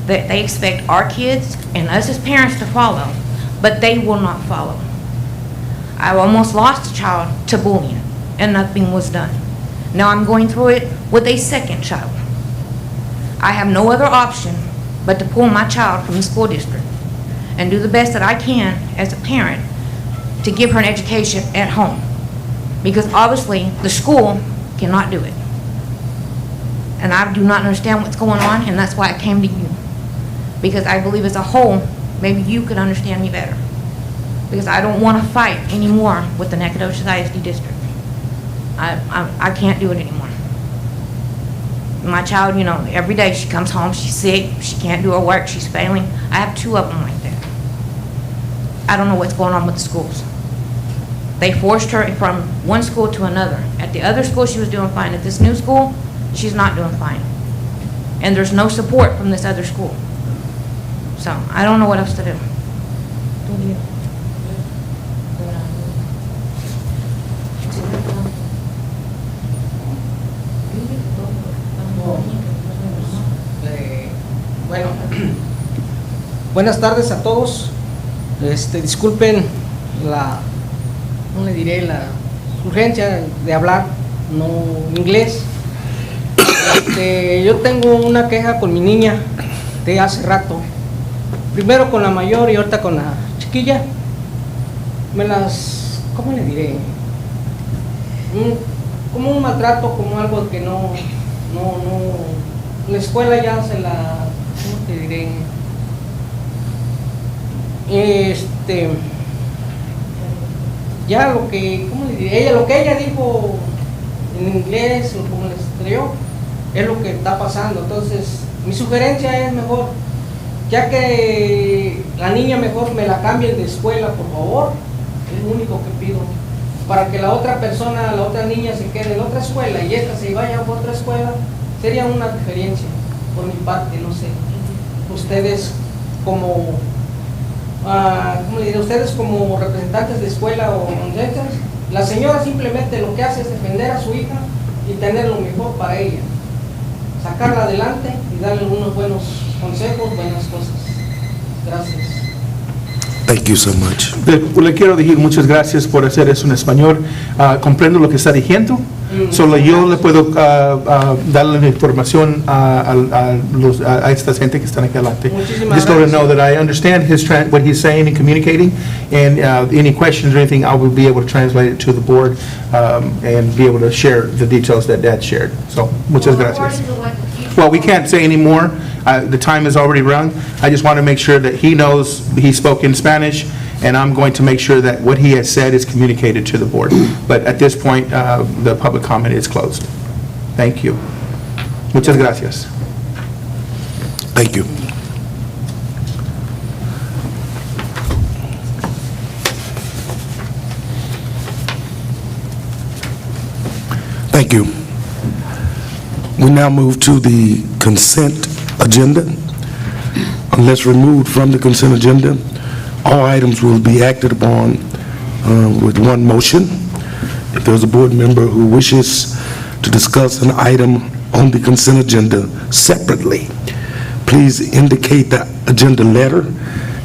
that they expect our kids and us as parents to follow, but they will not follow. I almost lost a child to bullying, and nothing was done. Now I'm going through it with a second child. I have no other option but to pull my child from the school district and do the best that I can as a parent to give her an education at home. Because obviously, the school cannot do it. And I do not understand what's going on, and that's why I came to you. Because I believe as a whole, maybe you could understand me better. Because I don't want to fight anymore with the Nacogdoches ISD district. I can't do it anymore. My child, you know, every day she comes home, she's sick, she can't do her work, she's failing. I have 2 of them like that. I don't know what's going on with the schools. They forced her from one school to another. At the other school, she was doing fine. At this new school, she's not doing fine. And there's no support from this other school. So I don't know what else to do. Bueno, buenas tardes a todos. Disculpen no le diré la urgencia de hablar no inglés. Yo tengo una queja con mi niña de hace rato. Primero con la mayor y ahorita con la chiquilla. ¿Cómo le diré? Como un maltrato, como algo que no, la escuela ya se la, ¿cómo te diré? Ya lo que, ¿cómo le diré? Lo que ella dijo en inglés o como les estrelló, es lo que está pasando. Entonces, mi sugerencia es mejor, ya que la niña mejor me la cambien de escuela, por favor, es lo único que pido, para que la otra persona, la otra niña se quede en otra escuela y esta se vaya a otra escuela, sería una sugerencia por mi parte, no sé. Ustedes como, ¿cómo le diré? Ustedes como representantes de escuela o docentes, la señora simplemente lo que hace es defender a su hija y tener lo mejor para ella. Sacarla adelante y darle unos buenos consejos, buenas cosas. Gracias. Thank you so much. Le quiero decir muchas gracias por hacer eso en español. Comprendo lo que está diciendo. Solo yo le puedo darle la información a esta gente que están aquí adelante. Just let him know that I understand what he's saying and communicating, and any questions or anything, I will be able to translate it to the board and be able to share the details that Dad shared. So, muchas gracias. Well, we can't say any more. The time is already run. I just want to make sure that he knows he spoke in Spanish, and I'm going to make sure that what he has said is communicated to the board. But at this point, the public comment is closed. Thank you. Muchas gracias. Thank you. Thank you. We now move to the consent agenda. Unless removed from the consent agenda, all items will be acted upon with one motion. If there's a board member who wishes to discuss an item on the consent agenda separately, please indicate the agenda letter,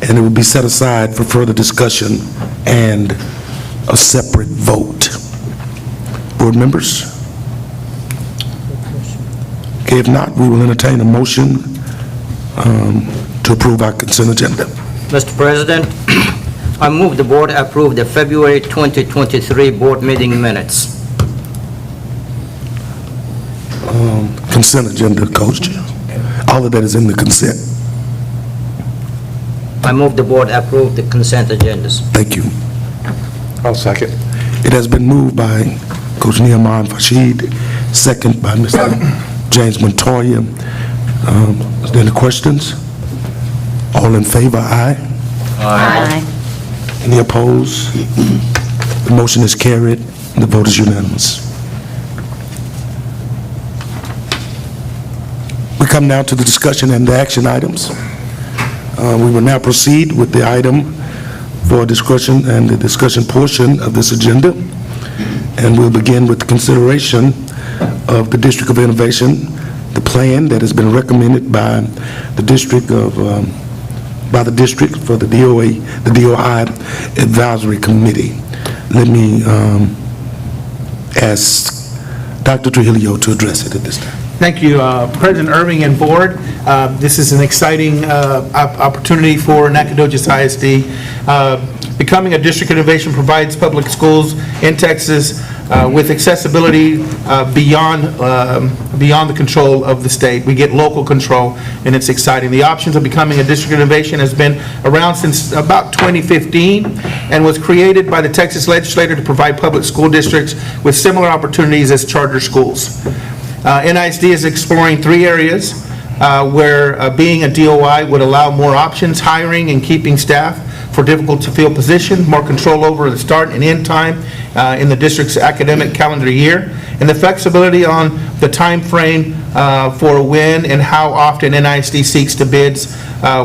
and it will be set aside for further discussion and a separate vote. Board members? Okay, if not, we will entertain a motion to approve our consent agenda. Mr. President, I move the board approve the February 2023 board meeting minutes. Consent agenda, Coach. All of that is in the consent. I move the board approve the consent agendas. Thank you. I'll second. It has been moved by Coach Nehemiah Fashid, second by Mr. James Montoya. Is there any questions? All in favor, aye. Aye. Any opposed? The motion is carried, and the vote is unanimous. We come now to the discussion and the action items. We will now proceed with the item for discussion and the discussion portion of this agenda. And we'll begin with the consideration of the District of Innovation, the plan that has been recommended by the district for the DOI Advisory Committee. Let me ask Dr. Trujillo to address it at this time. Thank you, President Irving and Board. This is an exciting opportunity for Nacogdoches ISD. Becoming a district of innovation provides public schools in Texas with accessibility beyond the control of the state. We get local control, and it's exciting. The options of becoming a district of innovation has been around since about 2015 and was created by the Texas legislature to provide public school districts with similar opportunities as charter schools. NISD is exploring three areas where being a DOI would allow more options, hiring and keeping staff for difficult-to-fill positions, more control over the start and end time in the district's academic calendar year, and the flexibility on the time frame for when and how often NISD seeks to bids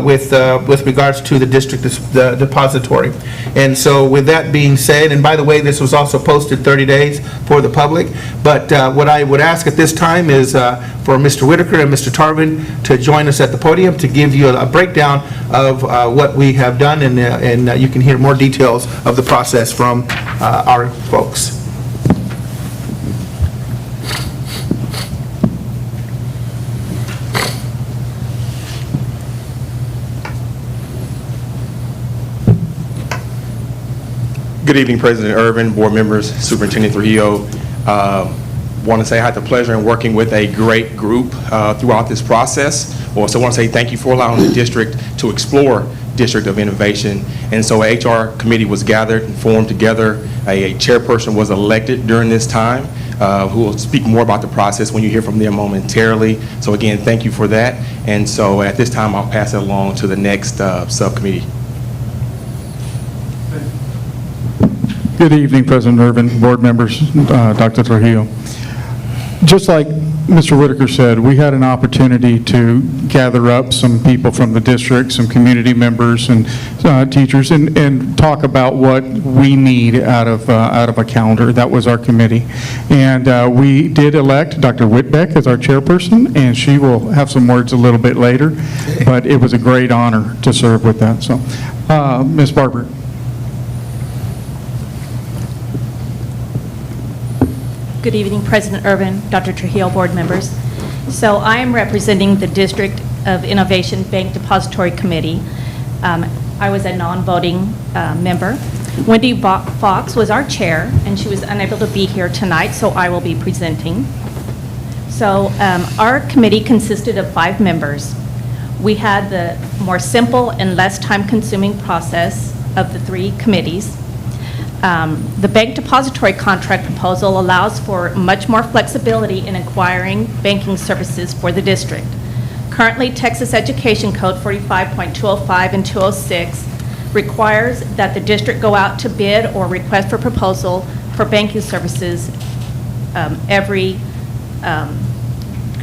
with regards to the district the depository. And so with that being said, and by the way, this was also posted 30 days for the public, but what I would ask at this time is for Mr. Whitaker and Mr. Tarvin to join us at the podium to give you a breakdown of what we have done, and you can hear more details of the process from our folks. Good evening, President Irvin, board members, Superintendent Trujillo. Want to say I had the pleasure in working with a great group throughout this process. Also want to say thank you for allowing the district to explore District of Innovation. And so a HR committee was gathered and formed together. A chairperson was elected during this time who will speak more about the process when you hear from them momentarily. So again, thank you for that. And so at this time, I'll pass it along to the next subcommittee. Good evening, President Irvin, board members, Dr. Trujillo. Just like Mr. Whitaker said, we had an opportunity to gather up some people from the district, some community members and teachers, and talk about what we need out of a calendar. That was our committee. And we did elect Dr. Whitbeck as our chairperson, and she will have some words a little bit later, but it was a great honor to serve with that. So, Ms. Barber. Good evening, President Irvin, Dr. Trujillo, board members. So I am representing the District of Innovation Bank Depository Committee. I was a non-voting member. Wendy Fox was our chair, and she was unable to be here tonight, so I will be presenting. So our committee consisted of 5 members. We had the more simple and less time-consuming process of the 3 committees. The bank depository contract proposal allows for much more flexibility in acquiring banking services for the district. Currently, Texas Education Code 45.205 and 206 requires that the district go out to bid or request for proposal for banking services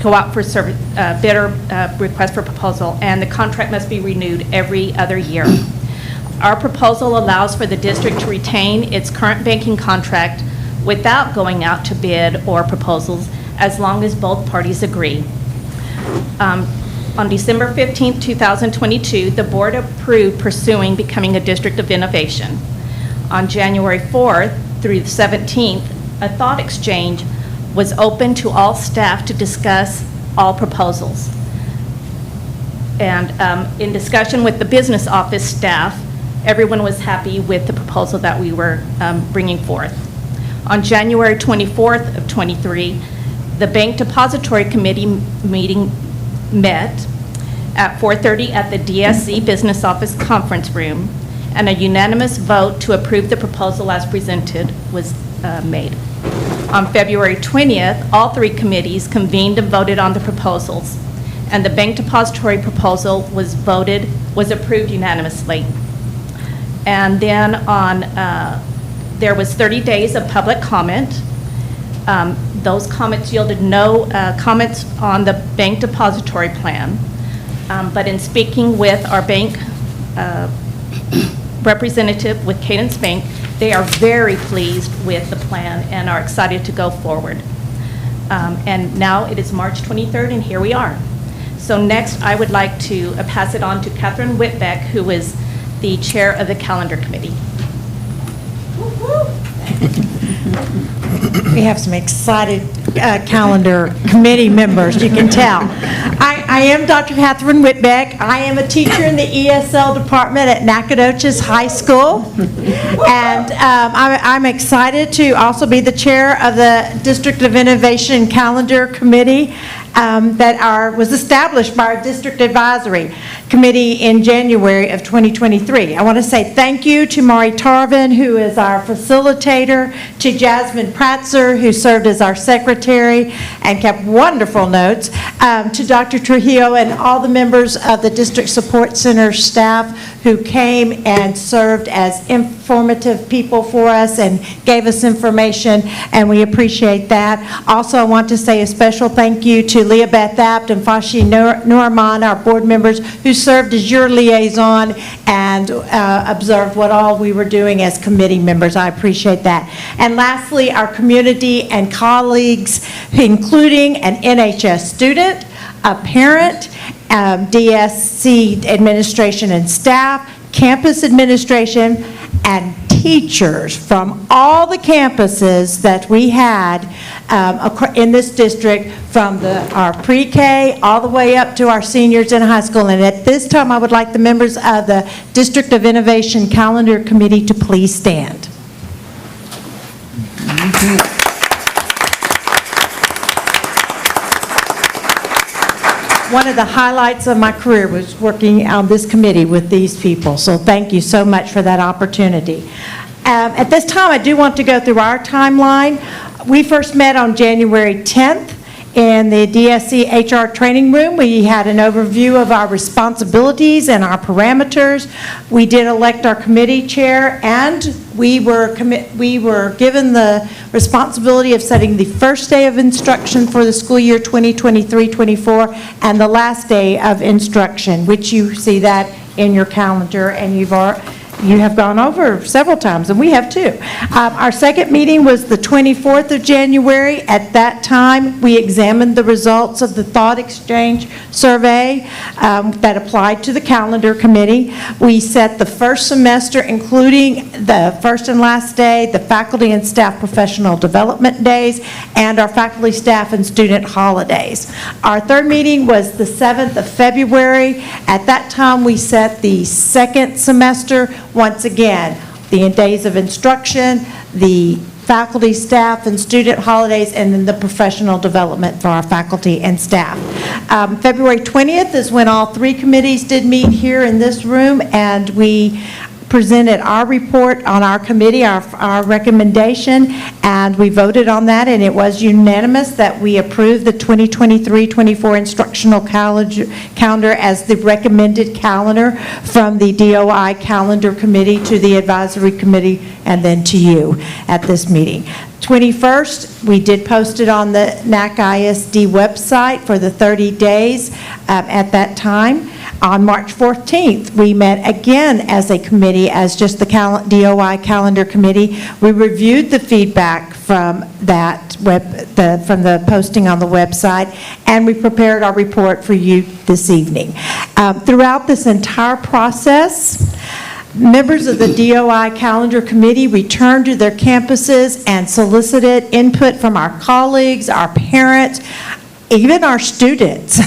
go out for bid or request for proposal, and the contract must be renewed every other year. Our proposal allows for the district to retain its current banking contract without going out to bid or proposals, as long as both parties agree. On December 15, 2022, the board approved pursuing becoming a district of innovation. On January 4th through the 17th, a thought exchange was open to all staff to discuss all proposals. And in discussion with the business office staff, everyone was happy with the proposal that we were bringing forth. On January 24th of 23, the Bank Depository Committee meeting met at 4:30 at the DSC Business Office Conference Room, and a unanimous vote to approve the proposal as presented was made. On February 20th, all 3 committees convened and voted on the proposals, and the Bank Depository proposal was approved unanimously. And then there was 30 days of public comment. Those comments yielded no comments on the bank depository plan. But in speaking with our bank representative with Cadence Bank, they are very pleased with the plan and are excited to go forward. And now it is March 23rd, and here we are. So next, I would like to pass it on to Catherine Whitbeck, who is the chair of the calendar committee. We have some excited calendar committee members, you can tell. I am Dr. Catherine Whitbeck. I am a teacher in the ESL department at Nacogdoches High School. And I'm excited to also be the chair of the District of Innovation Calendar Committee that was established by our District Advisory Committee in January of 2023. I want to say thank you to Mari Tarvin, who is our facilitator, to Jasmine Pratzer, who served as our secretary and kept wonderful notes, to Dr. Trujillo and all the members of the District Support Center staff who came and served as informative people for us and gave us information, and we appreciate that. Also, I want to say a special thank you to Leah Beth Apt and Fashi Noorman, our board members, who served as your liaison and observed what all we were doing as committee members. I appreciate that. And lastly, our community and colleagues, including an NHS student, a parent, DSC administration and staff, campus administration, and teachers from all the campuses that we had in this district, from our pre-K all the way up to our seniors in high school. And at this time, I would like the members of the District of Innovation Calendar Committee to please stand. One of the highlights of my career was working on this committee with these people, so thank you so much for that opportunity. At this time, I do want to go through our timeline. We first met on January 10th In the DSC HR training room, we had an overview of our responsibilities and our parameters. We did elect our committee chair, and we were given the responsibility of setting the first day of instruction for the school year 2023-24 and the last day of instruction, which you see that in your calendar, and you have gone over several times, and we have too. Our second meeting was the 24th of January. At that time, we examined the results of the Thought Exchange survey that applied to the calendar committee. We set the first semester, including the first and last day, the faculty and staff professional development days, and our faculty, staff, and student holidays. Our third meeting was the 7th of February. At that time, we set the second semester. Once again, the days of instruction, the faculty, staff, and student holidays, and then the professional development for our faculty and staff. February 20th is when all three committees did meet here in this room, and we presented our report on our committee, our recommendation, and we voted on that, and it was unanimous that we approved the 2023-24 instructional calendar as the recommended calendar from the DOI calendar committee to the advisory committee and then to you at this meeting. 21st, we did post it on the NAC ISD website for the 30 days at that time. On March 14th, we met again as a committee, as just the DOI calendar committee. We reviewed the feedback from that from the posting on the website, and we prepared our report for you this evening. Throughout this entire process, members of the DOI calendar committee returned to their campuses and solicited input from our colleagues, our parents, even our students,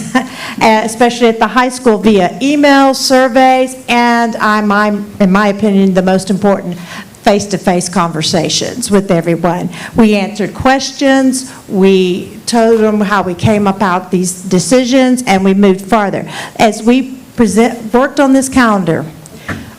especially at the high school, via email, surveys, and in my opinion, the most important, face-to-face conversations with everyone. We answered questions, we told them how we came about these decisions, and we moved farther. As we worked on this calendar,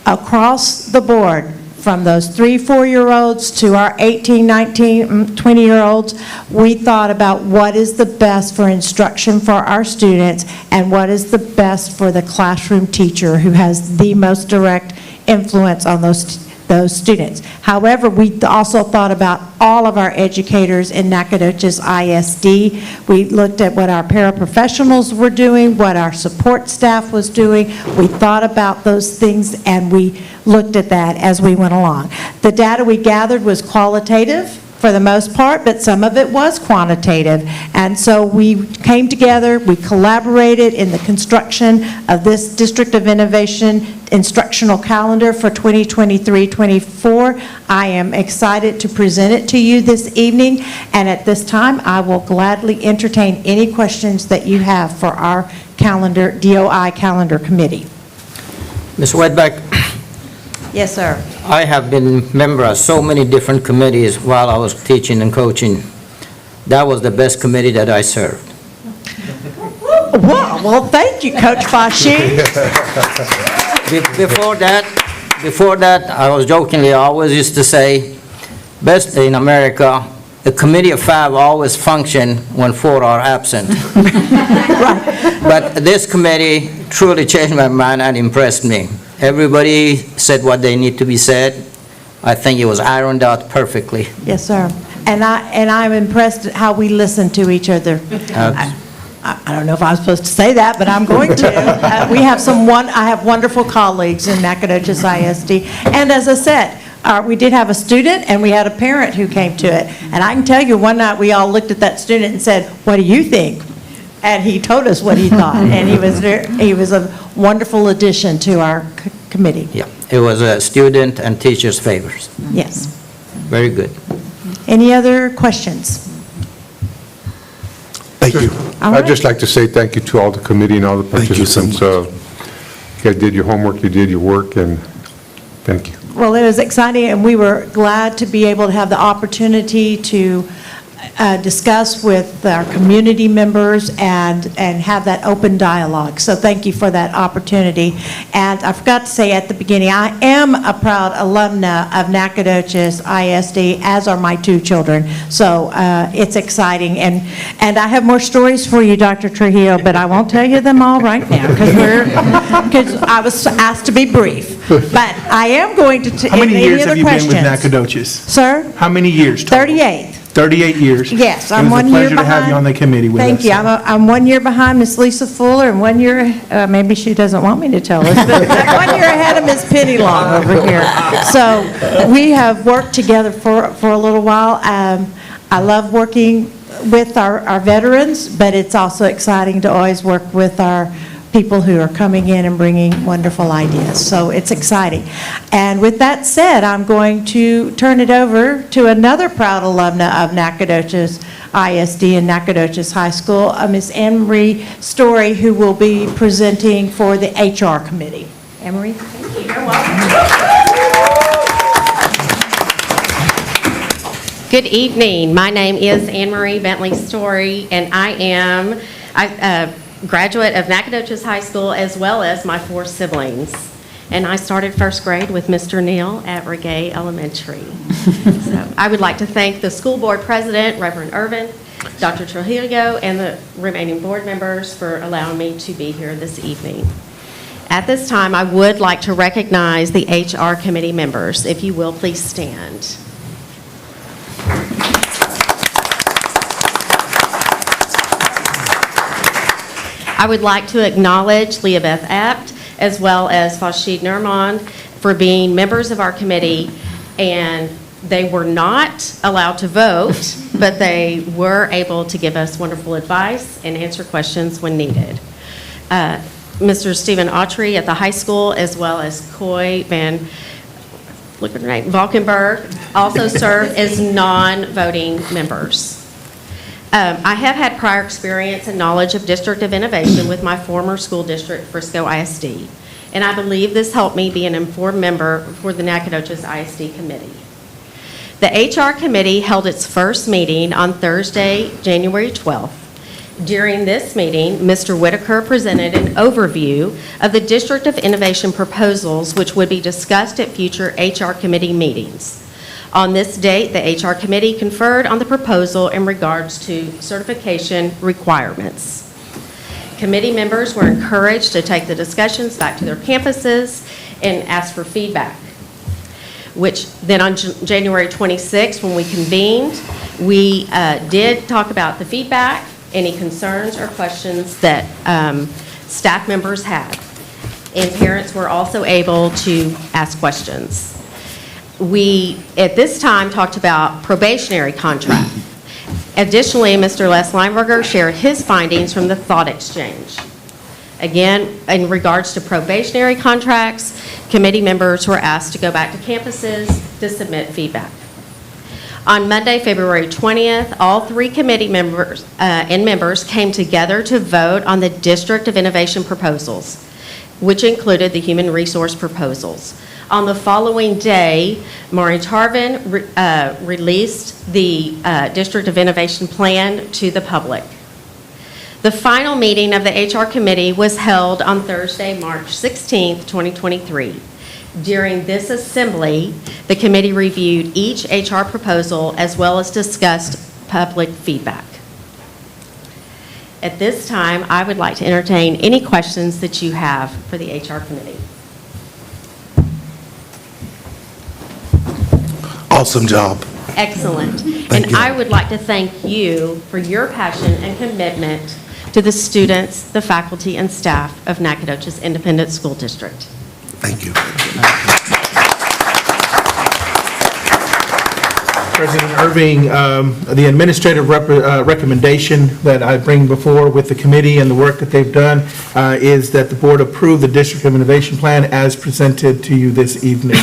across the board, from those 3-4-year-olds to our 18, 19, 20-year-olds, we thought about what is the best for instruction for our students and what is the best for the classroom teacher who has the most direct influence on those students. However, we also thought about all of our educators in Nacogdoches ISD. We looked at what our paraprofessionals were doing, what our support staff was doing. We thought about those things, and we looked at that as we went along. The data we gathered was qualitative for the most part, but some of it was quantitative. And so we came together, we collaborated in the construction of this District of Innovation instructional calendar for 2023-24. I am excited to present it to you this evening, and at this time, I will gladly entertain any questions that you have for our calendar, DOI calendar committee. Ms. Whitbeck, Yes, sir. I have been member of so many different committees while I was teaching and coaching. That was the best committee that I served. Well, thank you, Coach Fashi. Before that, I was jokingly, I always used to say, best in America, a committee of 5 always function when 4 are absent. But this committee truly changed my mind and impressed me. Everybody said what they need to be said. I think it was ironed out perfectly. Yes, sir. And I'm impressed at how we listen to each other. I don't know if I'm supposed to say that, but I'm going to. I have wonderful colleagues in Nacogdoches ISD. And as I said, we did have a student and we had a parent who came to it. And I can tell you, one night we all looked at that student and said, "What do you think?" And he told us what he thought. And he was a wonderful addition to our committee. Yeah, it was a student and teacher's favors. Yes. Very good. Any other questions? Thank you. I'd just like to say thank you to all the committee and all the participants. You guys did your homework, you did your work, and thank you. Well, it was exciting, and we were glad to be able to have the opportunity to discuss with our community members and have that open dialogue. So thank you for that opportunity. And I forgot to say at the beginning, I am a proud alumna of Nacogdoches ISD, as are my two children. So it's exciting. And I have more stories for you, Dr. Trujillo, but I won't tell you them all right now because I was asked to be brief. But I am going to. How many any years other have you been with questions? Nacogdoches? Sir? How many years total? 38. 38 years? Yes, I'm 1 It was year a pleasure to have you on behind. the committee with us. Thank you. I'm 1 year behind Miss Lisa Fuller and 1 year, maybe she doesn't want me to tell us, but 1 year ahead of Miss Penny Long over here. So we have worked together for a little while. I love working with our veterans, but it's also exciting to always work with our people who are coming in and bringing wonderful ideas. So it's exciting. And with that said, I'm going to turn it over to another proud alumna of Nacogdoches ISD and Nacogdoches High School, Miss Anne Marie Story, who will be presenting for the HR committee. Anne Marie? Thank you. You're welcome. Good evening. My name is Anne Marie Bentley Story, and I am a graduate of Nacogdoches High School, as well as my 4 siblings. And I started first grade with Mr. Neal at Regay Elementary. So I would like to thank the school board president, Reverend Irvin, Dr. Trujillo, and the remaining board members for allowing me to be here this evening. At this time, I would like to recognize the HR committee members. If you will, please stand. I would like to acknowledge Leah Beth Apt as well as Fashid Nurman for being members of our committee, and they were not allowed to vote, but they were able to give us wonderful advice and answer questions when needed. Mr. Stephen Autry at the high school, as well as Coy Van Valkenburg, also served as non-voting members. I have had prior experience and knowledge of District of Innovation with my former school district, Frisco ISD, and I believe this helped me be an informed member for the Nacogdoches ISD committee. The HR committee held its first meeting on Thursday, January 12th. During this meeting, Mr. Whitaker presented an overview of the District of Innovation proposals which would be discussed at future HR committee meetings. On this date, the HR committee conferred on the proposal in regards to certification requirements. Committee members were encouraged to take the discussions back to their campuses and ask for feedback, which then on January 26th, when we convened, we did talk about the feedback, any concerns or questions that staff members had. And parents were also able to ask questions. We, at this time, talked about probationary contract. Additionally, Mr. Les Lineberger shared his findings from the thought exchange. Again, in regards to probationary contracts, committee members were asked to go back to campuses to submit feedback. On Monday, February 20th, all 3 committee members and members came together to vote on the District of Innovation proposals, which included the human resource proposals. On the following day, Maureen Tarvin released the District of Innovation plan to the public. The final meeting of the HR committee was held on Thursday, March 16th, 2023. During this assembly, the committee reviewed each HR proposal as well as discussed public feedback. At this time, I would like to entertain any questions that you have for the HR committee. Awesome job. Excellent. Thank you. I would like to thank you for your passion and commitment to the students, the faculty, and staff of Nacogdoches Independent School District. Thank you. President Irving, the administrative recommendation that I bring before with the committee and the work that they've done is that the board approve the District of Innovation Plan as presented to you this evening.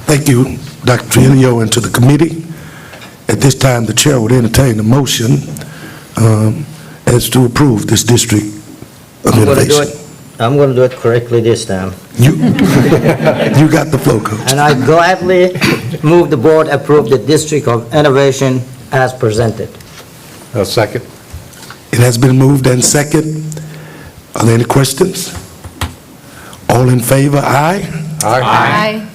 Thank you, Dr. Trujillo, and to the committee. At this time, the chair would entertain a motion as to approve this District of Innovation. I'm going to do it correctly this time. You got the flow, Coach. And I gladly move the board approve the District of Innovation as presented. A second. It has been moved and second. Are there any questions? All in favor, aye? Aye.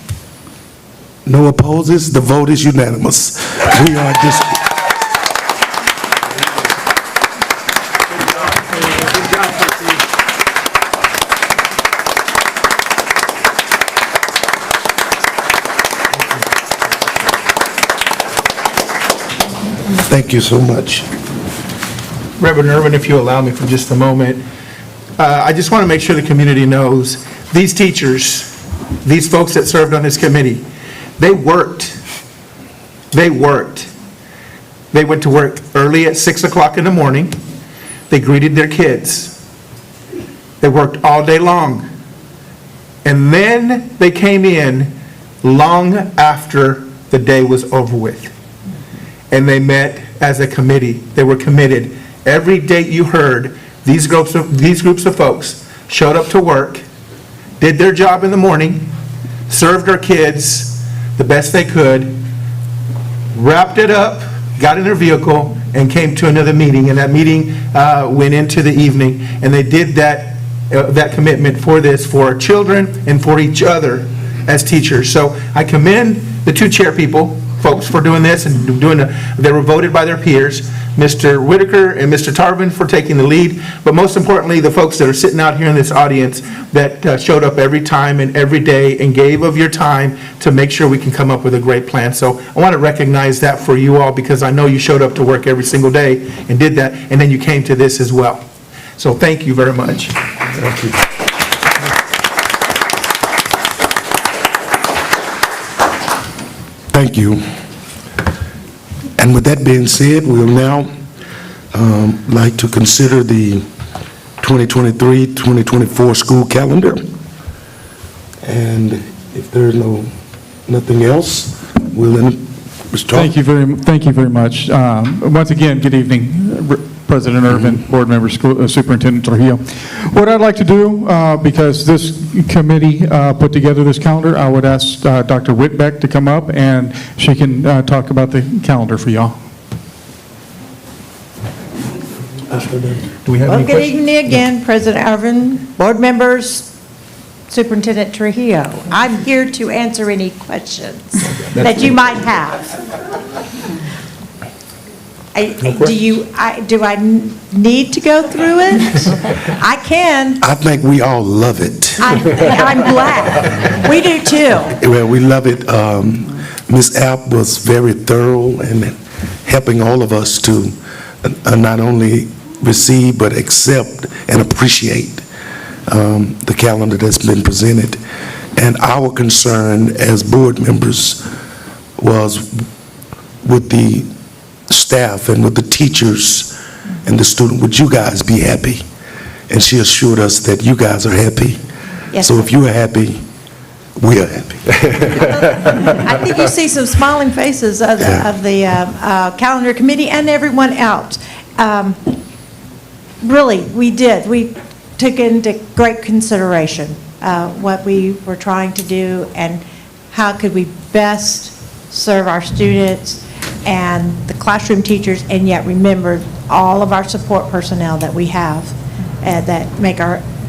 No opposes, the vote is unanimous. We are dis- Thank you so much. Reverend Irvin, if you allow me for just a moment, I just want to make sure the community knows, these teachers, these folks that served on this committee, they worked. They worked. They went to work early at 6 o'clock in the morning. They greeted their kids. They worked all day long. And then they came in long after the day was over with. And they met as a committee. They were committed. Every date you heard, these groups of folks showed up to work, did their job in the morning, served our kids the best they could, wrapped it up, got in their vehicle, and came to another meeting. And that meeting went into the evening. And they did that commitment for this, for our children and for each other as teachers. So I commend the two chair people, folks, for doing this and they were voted by their peers, Mr. Whitaker and Mr. Tarvin for taking the lead, but most importantly, the folks that are sitting out here in this audience that showed up every time and every day and gave of your time to make sure we can come up with a great plan. So I want to recognize that for you all, because I know you showed up to work every single day and did that, and then you came to this as well. So thank you very much. Thank you. Thank you. And with that being said, we'll now like to consider the 2023-2024 school calendar. And if there's nothing else, we'll then, Mr. Tarver. Thank you very much. Once again, good evening, President Irvin, Board Member, Superintendent Trujillo. What I'd like to do, because this committee put together this calendar, I would ask Dr. Whitbeck to come up and she can talk about the calendar for y'all. Do we have Well, any good questions? evening again, President Irvin, board members, Superintendent Trujillo. I'm here to answer any questions that you might have. Do I need to go through it? I can. I think we all love it. I'm glad. We do too. Well, we love it. Ms. App was very thorough in helping all of us to not only receive but accept and appreciate the calendar that's been presented. And our concern as board members was with the staff and with the teachers and the student, would you guys be happy? And she assured us that you guys are happy. Yes. So if you are happy, we are happy. I think you see some smiling faces of the calendar committee and everyone else. Really, we did. We took into great consideration what we were trying to do and how could we best serve our students and the classroom teachers, and yet remember all of our support personnel that we have that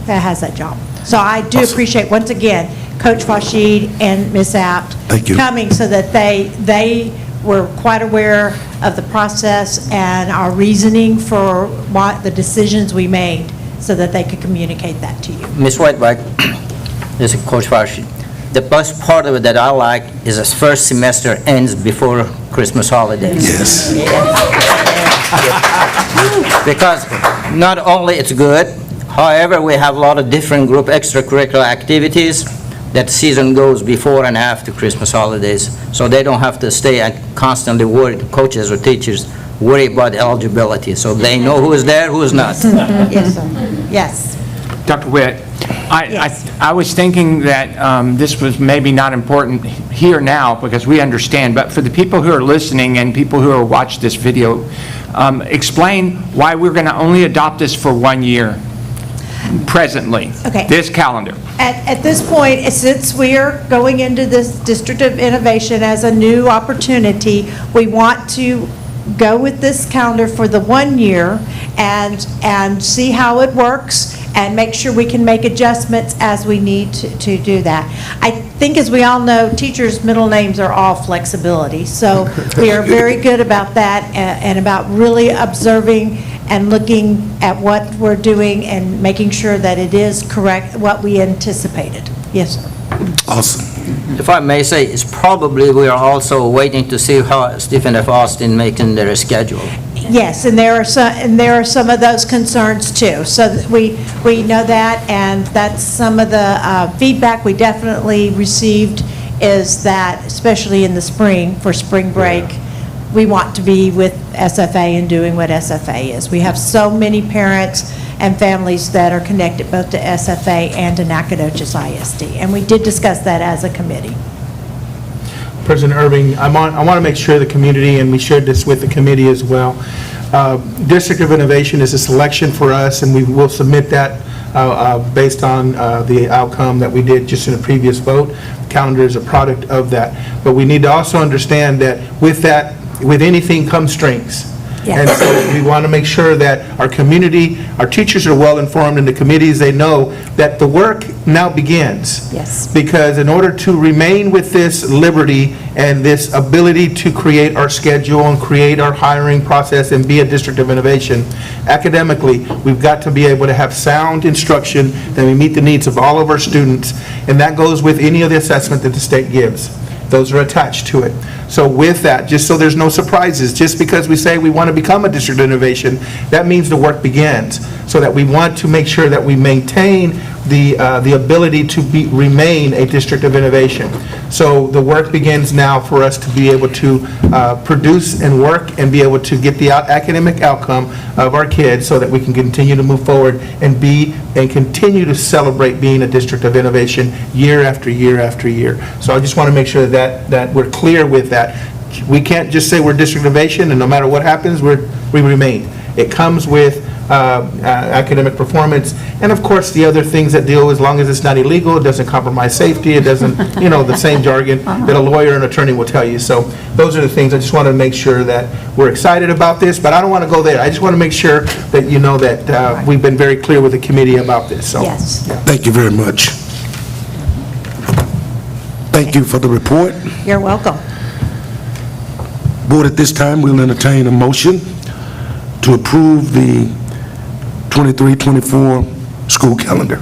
has that job. So I do appreciate, once again, Coach Fashid and Ms. Apt coming so that they were quite aware of the process and our reasoning for what the decisions we made so that they could communicate that to you. Ms. Whiteback, this is Coach Farshid. The best part of it that I like is this first semester ends before Christmas holidays. Yes. Because not only it's good, however, we have a lot of different group extracurricular activities that season goes before and after Christmas holidays. So they don't have to stay and constantly worry, coaches or teachers, worry about eligibility. So they know who is there, who is not. Yes, sir. Yes. Dr. Witt, I was thinking that this was maybe not important here now because we understand, but for the people who are listening and people who are watching this video, explain why we're going to only adopt this for 1 year presently, this calendar. At this point, since we are going into this District of Innovation as a new opportunity, we want to go with this calendar for the 1 year and see how it works and make sure we can make adjustments as we need to do that. I think, as we all know, teachers' middle names are all flexibility. So we are very good about that and about really observing and looking at what we're doing and making sure that it is correct, what we anticipated. Yes, sir. Awesome. If I may say, it's probably we are also waiting to see how Stephen F. Austin making their schedule. Yes, and there are some of those concerns too. So that we know that, and that's some of the feedback we definitely received is that, especially in the spring, for spring break, we want to be with SFA and doing what SFA is. We have so many parents and families that are connected both to SFA and to Nacogdoches ISD, and we did discuss that as a committee. President Irving, I want to make sure the community, and we shared this with the committee as well, District of Innovation is a selection for us, and we will submit that based on the outcome that we did just in a previous vote. The calendar is a product of that. But we need to also understand that, with anything comes strengths. And so we want to make sure that our community, our teachers are well informed, and the committees, they know that the work now begins. Yes. Because in order to remain with this liberty and this ability to create our schedule and create our hiring process and be a district of innovation, academically, we've got to be able to have sound instruction that we meet the needs of all of our students, and that goes with any of the assessment that the state gives. Those are attached to it. So with that, just so there's no surprises, just because we say we want to become a district of innovation, that means the work begins. So that we want to make sure that we maintain the ability to remain a district of innovation. So the work begins now for us to be able to produce and work and be able to get the academic outcome of our kids so that we can continue to move forward and continue to celebrate being a district of innovation year after year after year. So I just want to make sure that we're clear with that. We can't just say we're district of innovation and no matter what happens, we remain. It comes with academic performance, and of course the other things that deal, as long as it's not illegal, it doesn't compromise safety, it doesn't, the same jargon that a lawyer and attorney will tell you. So those are the things. I just want to make sure that we're excited about this, but I don't want to go there. I just want to make sure that you know that we've been very clear with the committee about this. So, Yes. yeah. Thank you very much. Thank you for the report. You're welcome. Board, at this time, we'll entertain a motion to approve the 23-24 school calendar.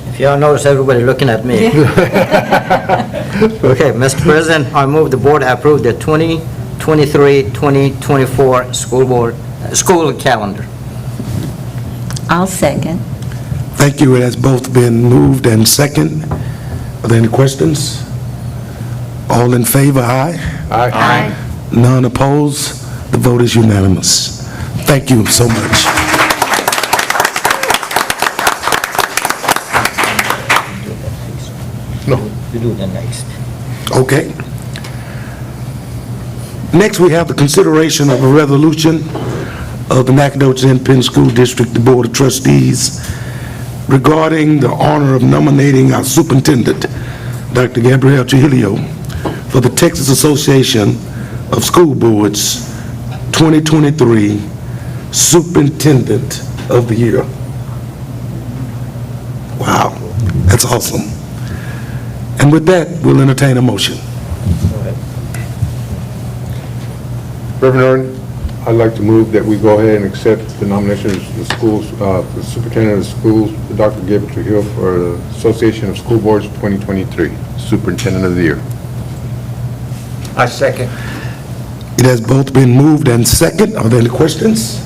If y'all notice, everybody looking at me. Okay, Mr. President, I move the board approve the 2023-2024 school calendar. I'll second. Thank you. It has both been moved and second. Are there any questions? All in favor, aye? Aye. None opposed? The vote is unanimous. Thank you so much. No. You do the next. Okay. Next, we have the consideration of a resolution of the Nacogdoches Independent School District, the Board of Trustees, regarding the honor of nominating our superintendent, Dr. Gabrielle Trujillo, for the Texas Association of School Boards 2023 Superintendent of the Year. Wow, that's awesome. And with that, we'll entertain a motion. Reverend Aaron, I'd like to move that we go ahead and accept the nomination of the schools, the superintendent of the schools, Dr. Gabriel Trujillo, for the Association of School Boards 2023 Superintendent of the Year. I second. It has both been moved and second. Are there any questions?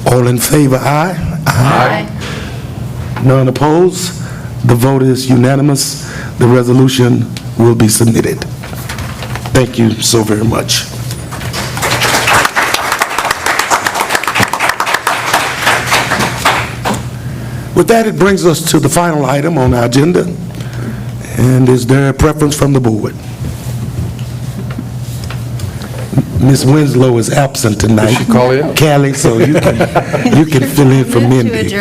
All in favor, aye? Aye. None opposed? The vote is unanimous. The resolution will be submitted. Thank you so very much. With that, it brings us to the final item on our agenda. And is there a preference from the board? Ms. Winslow is absent tonight. Did she call in? Callie, so you can fill in for Mindy.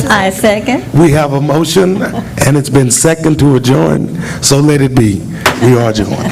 I second. We have a motion, and it's been second to adjourn, so let it be. We are adjourned.